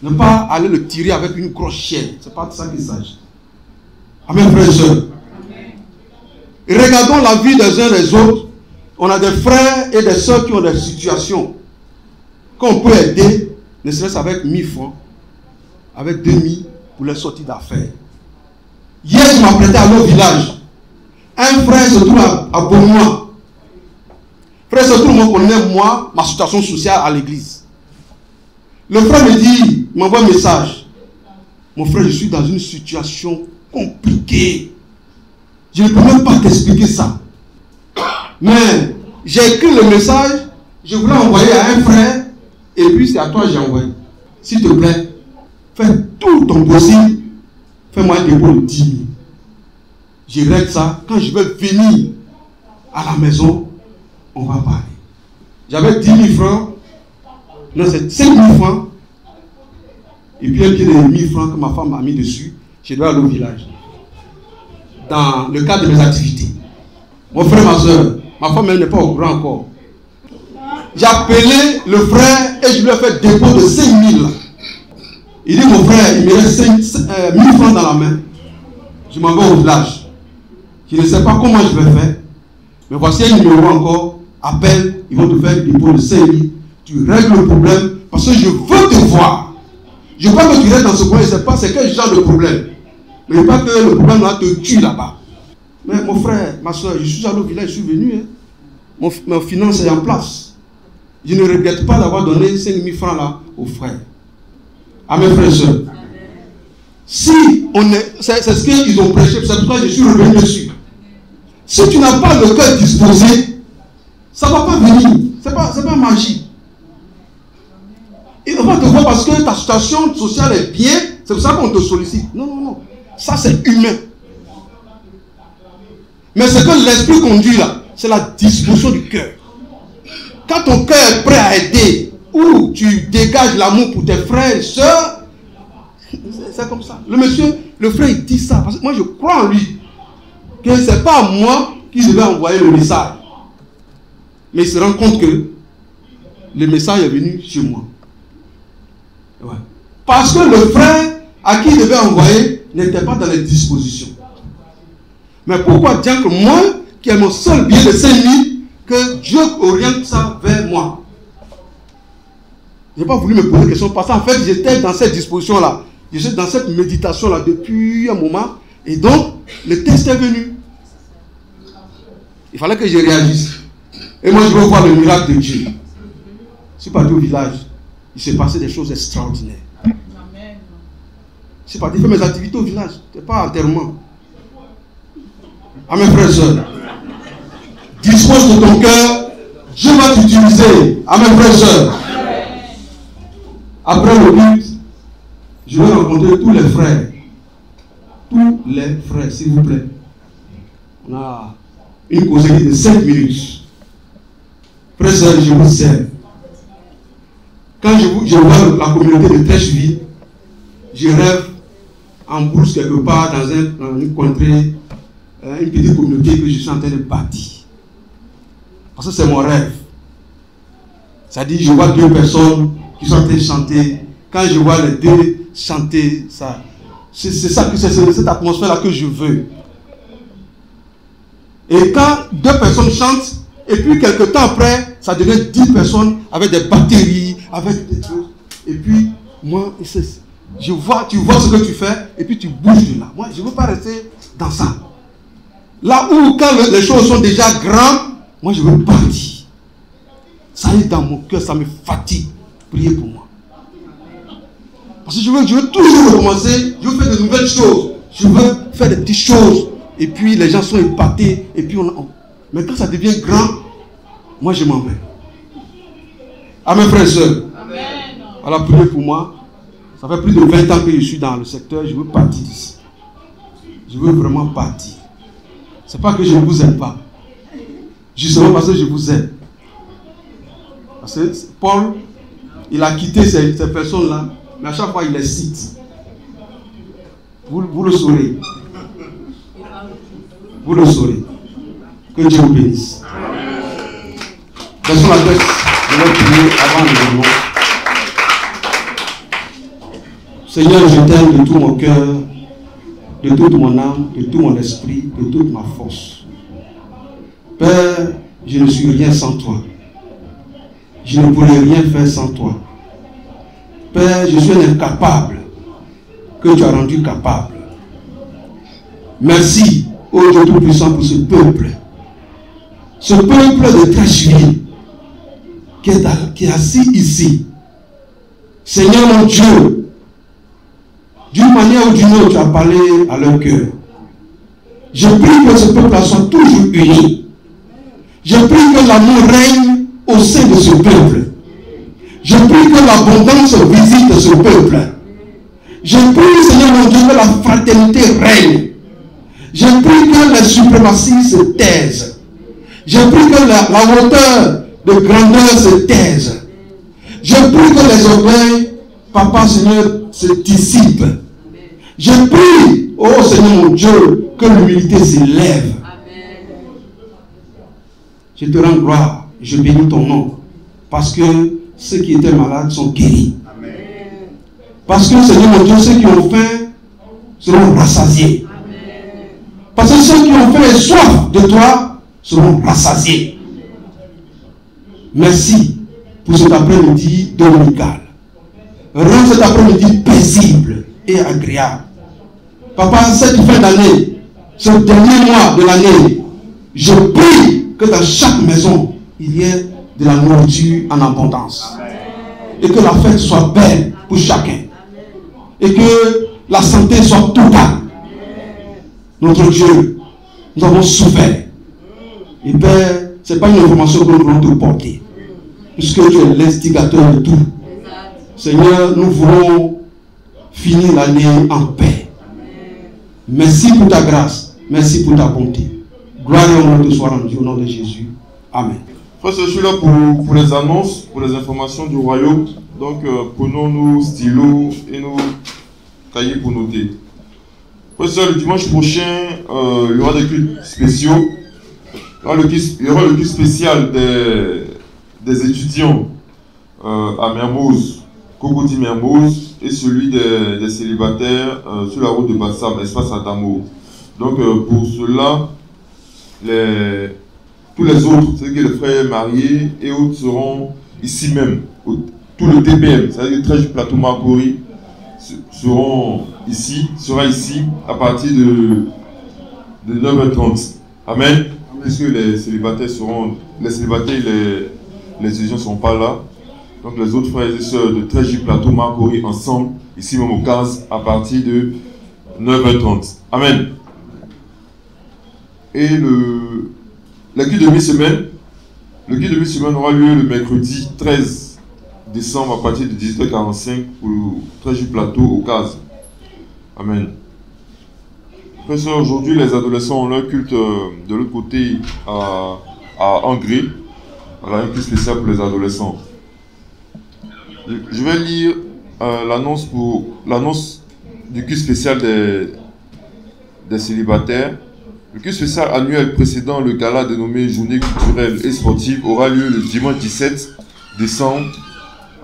Ne pas aller le tirer avec une grosse chaîne. Ce n'est pas de ça qu'il s'agit. Amen, frères et sœurs. Regardons la vie des uns des autres. On a des frères et des sœurs qui ont des situations qu'on peut aider, ne serait-ce avec 1000 francs, avec 2000 pour les sorties d'affaires. Hier, je m'apprêtais à aller au village. Un frère se trouve à Beaumont. Frère se trouve, on connaît moi, ma situation sociale à l'église. Le frère me dit, il m'envoie un message. Mon frère, je suis dans une situation compliquée. Je ne peux même pas t'expliquer ça. Mais j'ai écrit le message, je voulais envoyer à un frère, et puis c'est à toi que j'ai envoyé. S'il te plaît, fais tout ton possible, fais-moi un dépôt de 10 000. Je règle ça, quand je vais venir à la maison, on va parler. J'avais 10 000 francs, non c'est 5 000 francs, et puis un pied de 1 000 francs que ma femme m'a mis dessus, je dois aller au village. Dans le cadre de mes activités. Mon frère, ma soeur, ma femme elle n'est pas au courant encore. J'ai appelé le frère et je lui ai fait dépôt de 5 000. Il dit, mon frère, il me reste 1 000 francs dans la main. Je m'en vais au village. Je ne sais pas comment je vais faire. Mais voici un numéro encore. Appelle, ils vont te faire un dépôt de 5 000. Tu règles le problème parce que je veux te voir. Je veux pas que tu restes dans ce coin. Je ne sais pas c'est quel genre de problème. Mais pas que le problème là te tue là-bas. Mais mon frère, ma soeur, je suis allé au village, je suis venu. Hein. Mon finance est en place. Je ne regrette pas d'avoir donné 5 000 francs là aux frères. À mes frères et sœurs. Si on est. C'est ce qu'ils ont prêché, c'est pourquoi je suis revenu dessus. Si tu n'as pas le cœur disposé, ça ne va pas venir. Ce n'est pas magie. Et on va te voir parce que ta situation sociale est bien, c'est pour ça qu'on te sollicite. Non, non, non. Ça, c'est humain. Mais ce que l'esprit conduit là, c'est la disposition du cœur. Quand ton cœur est prêt à aider, ou tu dégages l'amour pour tes frères et sœurs, c'est comme ça. Le monsieur, le frère, il dit ça. Parce que moi, je crois en lui. Que ce n'est pas moi qui devais envoyer le message. Mais il se rend compte que le message est venu chez moi. Ouais. Parce que le frère à qui il devait envoyer n'était pas dans les dispositions. Mais pourquoi dire que moi, qui ai mon seul bien de 5 000, que Dieu oriente ça vers moi? Je n'ai pas voulu me poser la question parce qu'en fait, j'étais dans cette disposition-là. J'étais dans cette méditation-là depuis un moment. Et donc, le test est venu. Il fallait que je réagisse. Et moi, je veux voir le miracle de Dieu. Je suis parti au village. Il s'est passé des choses extraordinaires. Je suis parti faire mes activités au village. Ce n'est pas enterrement. Amen, frères et sœurs. Dispose de ton cœur. Dieu va t'utiliser. Amen, frères et sœurs. Après le culte, je vais rencontrer tous les frères. Tous les frères, s'il vous plaît. On a une causerie de 5 minutes. Frères et sœurs, je vous sers. Quand je vois la communauté de Trècheville, je rêve en brousse quelque part dans une contrée, une petite communauté que je suis en train de bâtir. Parce que c'est mon rêve. C'est-à-dire, je vois 2 personnes qui sont en train de chanter. Quand je vois les 2 chanter, c'est cette atmosphère-là que je veux. Et quand 2 personnes chantent, et puis quelques temps après, ça devient 10 personnes avec des batteries, avec des trucs. Et puis, moi, tu vois ce que tu fais, et puis tu bouges de là. Moi, je ne veux pas rester dans ça. Là où, quand les choses sont déjà grandes, moi, je veux partir. Ça est dans mon cœur, ça me fatigue. Priez pour moi. Parce que je veux toujours recommencer, je veux faire de nouvelles choses, je veux faire des petites choses, et puis les gens sont épatés, et puis mais quand ça devient grand, moi je m'en vais. Amen, frères et sœurs. Alors priez pour moi. Ça fait plus de 20 ans que je suis dans le secteur, je veux partir d'ici. Je veux vraiment partir. C'est pas que je ne vous aime pas. Justement parce que je vous aime. Parce que Paul, il a quitté ces personnes-là, mais à chaque fois il les cite. Vous le saurez. Vous le saurez. Que Dieu vous bénisse. Baissons la tête. Je vais prier avant le moment. Seigneur, je t'aime de tout mon cœur, de toute mon âme, de tout mon esprit, de toute ma force. Père, je ne suis rien sans toi. Je ne pourrais rien faire sans toi. Père, je suis un incapable que tu as rendu capable. Merci, ô Dieu Tout-Puissant, pour ce peuple. Ce peuple de Trècheville qui est assis ici. Seigneur mon Dieu, d'une manière ou d'une autre, tu as parlé à leur cœur. Je prie que ce peuple soit toujours uni. Je prie que l'amour règne au sein de ce peuple. Je prie que l'abondance visite ce peuple. Je prie, Seigneur mon Dieu, que la fraternité règne. Je prie que la suprématie se taise. Je prie que la hauteur de grandeur se taise. Je prie que les orgueils, Papa Seigneur, se dissipent. Je prie, oh Seigneur mon Dieu, que l'humilité s'élève. Je te rends gloire, je bénis ton nom, parce que ceux qui étaient malades sont guéris. Amen. Parce que Seigneur mon Dieu, ceux qui ont faim seront rassasiés. Amen. Parce que ceux qui ont faim et soif de toi seront rassasiés. Merci pour cet après-midi dominical. Rends cet après-midi paisible et agréable. Papa, cette fin d'année, ce dernier mois de l'année, je prie que dans chaque maison, il y ait de la nourriture en abondance. Amen. Et que la fête soit belle pour chacun. Amen. Et que la santé soit totale. Notre Dieu, nous avons souffert. Et Père, ce n'est pas une information que nous voulons te porter. Puisque tu es l'instigateur de tout. Seigneur, nous voulons finir l'année en paix. Merci pour ta grâce. Merci pour ta bonté. Gloire et honneur te soit rendu au nom de Jésus. Amen. Frère, je suis là pour les annonces, pour les informations du royaume. Donc, prenons nos stylos et nos cahiers pour noter. Frère, le dimanche prochain, il y aura des cultes spéciaux. Il y aura le culte spécial des étudiants à Mermoz, Cocody Mermoz, et celui des célibataires sur la route de Bassam, espace Adamo. Donc, pour cela, tous les autres, c'est-à-dire que les frères mariés et autres seront ici même. Tout le TPM, c'est-à-dire le Trèche Plateau Marcory, sera ici à partir de 9h30. Amen. Puisque les célibataires et les étudiants ne seront pas là. Donc les autres frères et sœurs de Trèche Plateau Marcory ensemble, ici même au 15, à partir de 9h30. Amen. Et le culte de mi-semaine aura lieu le mercredi 13 décembre à partir de 18h45 pour Trèche Plateau au CAS. Amen. Aujourd'hui, les adolescents ont leur culte de l'autre côté à Angré. Voilà, un culte spécial pour les adolescents. Je vais lire l'annonce du culte spécial des célibataires. Le culte spécial annuel précédent le gala dénommé Journée culturelle et sportive aura lieu le dimanche 17 décembre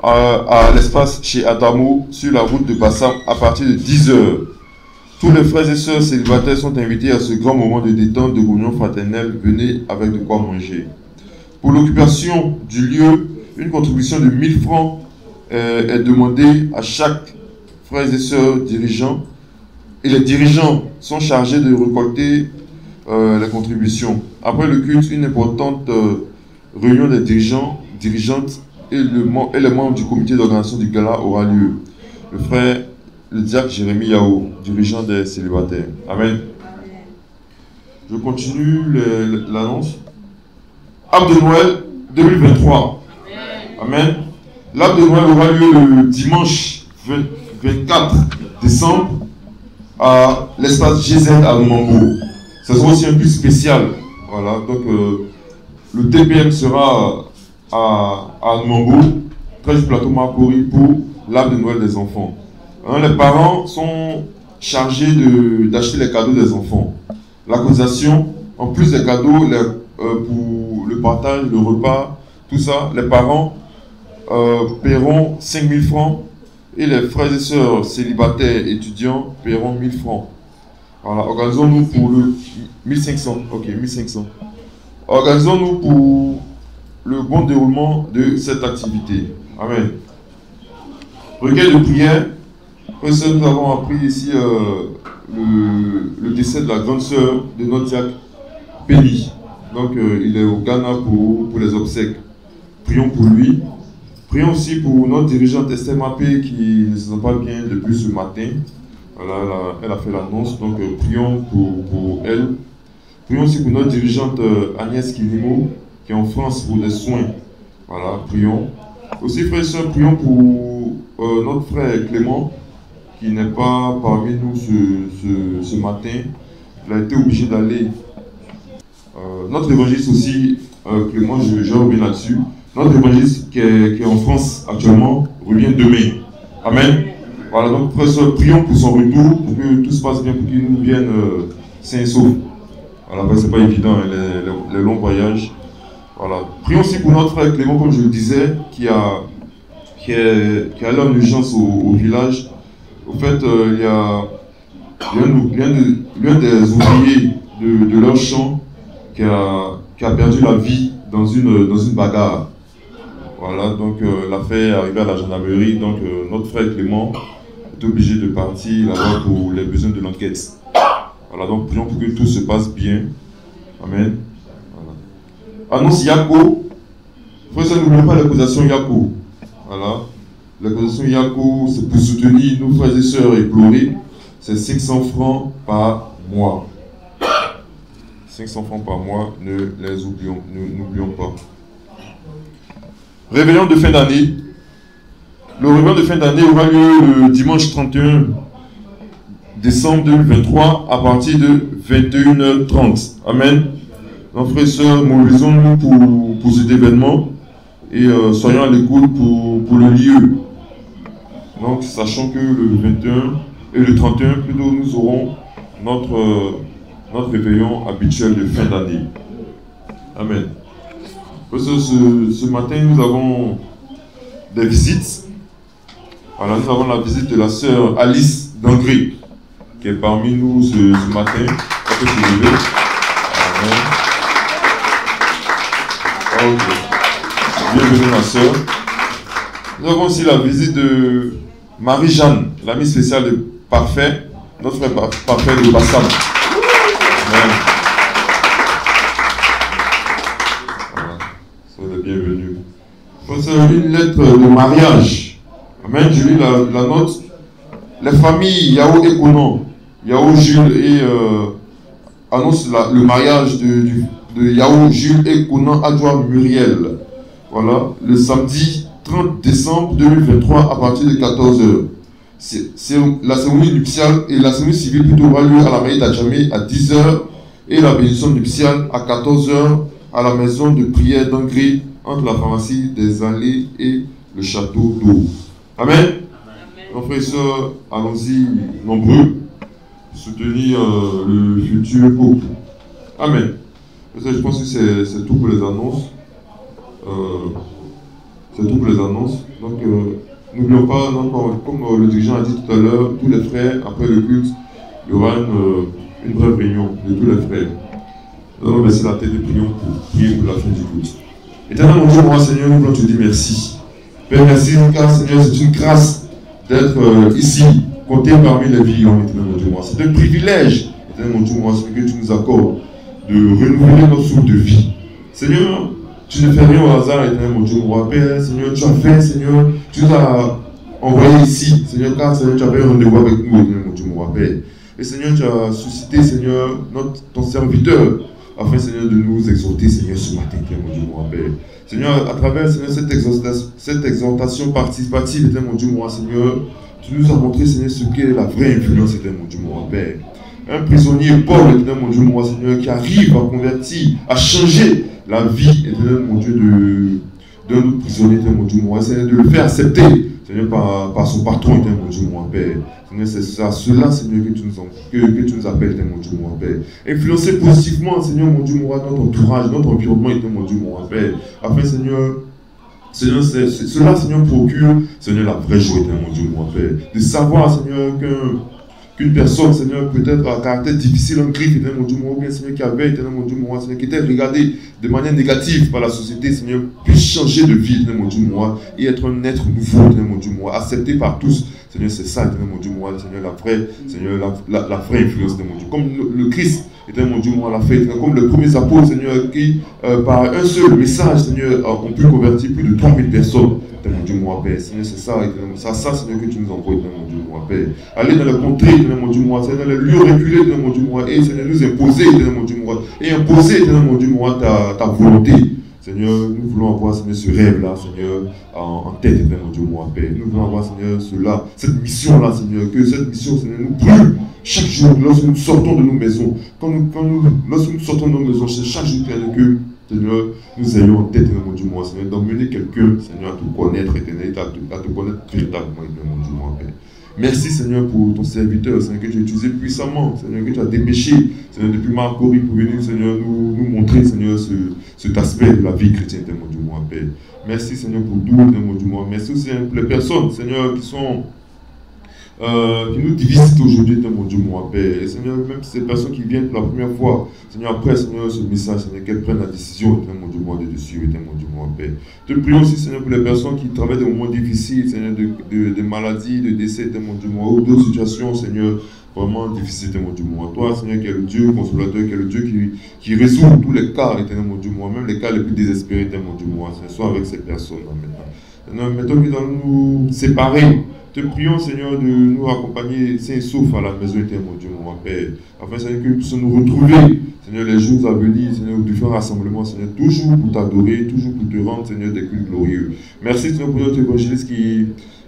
à l'espace chez Adamo sur la route de Bassam à partir de 10h. Tous les frères et sœurs célibataires sont invités à ce grand moment de détente, de réunion fraternelle. Venez avec de quoi manger. Pour l'occupation du lieu, une contribution de 1000 francs est demandée à chaque frère et sœur dirigeant. Et les dirigeants sont chargés de récolter les contributions. Après le culte, une importante réunion des dirigeantes et les membres du comité d'organisation du gala aura lieu. le frère, le diacre Jérémie Yao, dirigeant des célibataires. Amen. Je continue l'annonce. Arbre de Noël 2023. Amen. L'arbre de Noël aura lieu le dimanche 24 décembre à l'espace GZ à Lumambo. Ce sera aussi un but spécial. Voilà, donc le TPM sera à Lumambo, 13 plateau Marcory pour l'arbre de Noël des enfants. Hein, les parents sont chargés d'acheter les cadeaux des enfants. La cotisation, en plus des cadeaux, pour le partage, le repas, tout ça, les parents paieront 5 000 francs et les frères et sœurs célibataires étudiants paieront 1 000 francs. Voilà, organisons-nous pour le 1500. Ok, 1500. Organisons-nous pour le bon déroulement de cette activité. Amen. Recueil de prière. Nous avons appris ici le décès de la grande sœur de notre diacre Penny. Donc il est au Ghana pour les obsèques. Prions pour lui. Prions aussi pour notre dirigeante Esther Mapé qui ne se sent pas bien depuis ce matin. Voilà, elle a fait l'annonce, donc prions pour elle. Prions aussi pour notre dirigeante Agnès Kilimo qui est en France pour des soins. Voilà, prions. Aussi, frères et sœurs, prions pour notre frère Clément qui n'est pas parmi nous ce matin. Il a été obligé d'aller. Notre évangéliste aussi, Clément, je reviens là-dessus. Notre évangéliste qui est en France actuellement revient demain. Amen. Voilà, donc frères et sœurs, prions pour son retour, pour que tout se passe bien, pour qu'il nous vienne sain et sauf. Voilà, c'est pas évident, hein, les longs voyages. Voilà. Prions aussi pour notre frère Clément, comme je le disais, qui est allé en urgence au village. Au fait, il y a l'un des ouvriers de leur champ qui a perdu la vie dans une bagarre. Voilà, donc l'affaire est arrivée à la gendarmerie, donc notre frère Clément est obligé de partir là-bas pour les besoins de l'enquête. Voilà, donc prions pour que tout se passe bien. Amen. Voilà. Annonce Yako. Frère, ça n'oublions pas la cotisation Yako. Voilà. La cotisation Yako, c'est pour soutenir nos frères et sœurs éplorés. C'est 500 francs par mois. 500 francs par mois, n'oublions pas. Réveillon de fin d'année. Le réveillon de fin d'année aura lieu le dimanche 31 décembre 2023 à partir de 21h30. Amen. Donc, frères et sœurs, mobilisons-nous pour cet événement et soyons à l'écoute pour le lieu. Donc, sachant que le 21 et le 31, plutôt, nous aurons notre réveillon habituel de fin d'année. Amen. Ce matin, nous avons des visites. Voilà, nous avons la visite de la sœur Alice Dangré, qui est parmi nous ce matin. Amen. Okay. Bienvenue ma sœur. Nous avons aussi la visite de Marie-Jeanne, l'amie spéciale de Parfait, notre frère Parfait de Bassam. Amen. Voilà, soyez les bienvenus. Une lettre de mariage. Amen. Je lis la note. Les familles Yao et Konan, Yao Jules et annoncent le mariage de Yao Jules et Konan Adjoa Muriel. Voilà, le samedi 30 décembre 2023 à partir de 14h. C'est la cérémonie nuptiale et la cérémonie civile plutôt aura lieu à la mairie d'Adjamé à 10h et la bénédiction nuptiale à 14h à la maison de prière d'Angré entre la pharmacie des Allées et le château d'eau. Amen. Nos frères et sœurs, allons-y nombreux soutenir le futur couple. Amen. Je pense que c'est tout pour les annonces. C'est tout pour les annonces. Donc, n'oublions pas, comme le dirigeant a dit tout à l'heure, tous les frères, après le culte, il y aura une brève réunion de tous les frères. Nous allons baisser la tête et prions pour prier pour la fin du culte. Éternel mon Dieu, moi Seigneur, nous voulons te dire merci. Père, merci car Seigneur, c'est une grâce d'être ici, compté parmi les vivants, éternel mon Dieu, moi. C'est un privilège, éternel mon Dieu, moi, ce que tu nous accordes, de renouveler notre souffle de vie. Seigneur, tu ne fais rien au hasard, éternel mon Dieu, moi. Père, Seigneur, tu as fait, Seigneur, tu nous as envoyé ici, Seigneur, car Seigneur, tu avais un rendez-vous avec nous, éternel mon Dieu, mon Père. Et Seigneur, tu as suscité, Seigneur, ton serviteur, afin, Seigneur, de nous exhorter, Seigneur, ce matin, éternel mon Dieu, mon Père. Seigneur, à travers, Seigneur, cette exhortation participative, éternel mon Dieu, mon Seigneur, tu nous as montré, Seigneur, ce qu'est la vraie influence, éternel mon Dieu, mon Père. Un prisonnier pauvre, éternel mon Dieu, mon Seigneur, qui arrive à convertir, à changer la vie, éternel mon Dieu, d'un autre prisonnier, éternel mon Dieu, mon Seigneur, de le faire accepter, Seigneur, par son patron, éternel mon Dieu, mon Père. Seigneur, c'est à cela, Seigneur, que tu nous appelles, éternel mon Dieu, mon Père. Influencer positivement, Seigneur, mon Dieu, mon notre entourage, notre environnement, éternel mon Dieu, mon Père. Afin, Seigneur, cela, Seigneur, procure, Seigneur, la vraie joie, éternel mon Dieu, mon Père. De savoir, Seigneur, qu'une personne, Seigneur, peut-être à caractère difficile, en griffe, éternel mon Dieu, mon bien, Seigneur, qui avait, éternel mon Dieu, mon Seigneur, qui était regardé de manière négative par la société, Seigneur, puisse changer de vie, éternel mon Dieu, mon et être un être nouveau, éternel mon Dieu, mon accepté par tous. Seigneur, c'est ça, éternel mon Dieu, mon Seigneur, la vraie influence, éternel mon Dieu. Comme le Christ, éternel mon Dieu, mon l'a fait, comme le premier apôtre, Seigneur, qui, par un seul message, Seigneur, ont pu convertir plus de 3000 personnes. Éternel mon Dieu, mon Père. Seigneur, c'est ça, ça, Seigneur, que tu nous envoies, éternel mon Dieu, mon Père. Aller dans le contrée, éternel mon Dieu, mon Seigneur, dans les lieux reculés, éternel mon Dieu, mon et Seigneur, nous imposer, éternel mon Dieu, mon et imposer, éternel mon Dieu, mon ta volonté. Seigneur, nous voulons avoir, Seigneur, ce rêve-là, Seigneur, en tête, éternel mon Dieu, mon Père. Nous voulons avoir, Seigneur, cette mission-là, Seigneur, que cette mission, Seigneur, nous brûle chaque jour lorsque nous sortons de nos maisons. Lorsque nous sortons de nos maisons, c'est chaque jour, que Seigneur, nous ayons en tête, mon Dieu, mon Seigneur, d'emmener quelqu'un, Seigneur, à te connaître, éternel, à te connaître véritablement, mon Dieu, mon Père. Merci, Seigneur, pour ton serviteur, Seigneur, que tu as utilisé puissamment, Seigneur, que tu as dépêché, Seigneur, depuis Marcory pour venir, Seigneur, nous montrer, Seigneur, cet aspect de la vie chrétienne, mon Dieu, mon Père. Merci, Seigneur, pour tout, mon Dieu, mon Père. Merci aussi pour les personnes, Seigneur, qui nous visitent aujourd'hui, mon Dieu, mon Père. Et Seigneur, même ces personnes qui viennent pour la première fois, Seigneur, après, Seigneur, ce message, Seigneur, qu'elles prennent la décision, mon Dieu, mon Dieu, de suivre, mon Dieu, mon Père. Te prions aussi, Seigneur, pour les personnes qui traversent des moments difficiles, Seigneur, de maladies, de décès, mon Dieu, mon, ou d'autres situations, Seigneur, vraiment difficiles, mon Dieu, mon. Toi, Seigneur, qui est le Dieu consolateur, qui est le Dieu qui résout tous les cas, éternel, mon Dieu, mon, même les cas les plus désespérés, mon Dieu, mon, Seigneur, sois avec ces personnes, maintenant. Seigneur, maintenant, nous allons nous séparer. Te prions, Seigneur, de nous accompagner sains et saufs à la maison éternelle, mon Dieu, mon Père. Afin, Seigneur, que nous puissions nous retrouver, Seigneur, les jours à venir, Seigneur, aux différents rassemblements, Seigneur, toujours pour t'adorer, toujours pour te rendre, Seigneur, des cultes glorieux. Merci, Seigneur, pour notre évangéliste qui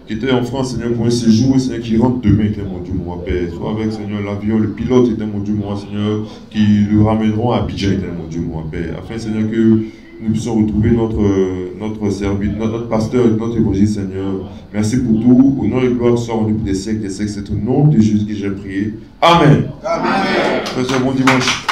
était en France, Seigneur, pour un séjour, Seigneur, qui rentre demain, éternel, mon Dieu, mon Père. Soit avec, Seigneur, l'avion, le pilote, éternel, mon Dieu, mon Seigneur, qui le ramèneront à Abidjan, éternel, mon Dieu, mon Père. Afin, Seigneur, que nous puissions retrouver notre serviteur, notre pasteur, notre évangile, Seigneur. Merci pour tout. Au nom et gloire, soit rendu pour des siècles, c'est au nom de Jésus que j'ai prié. Amen. Amen. Bon dimanche.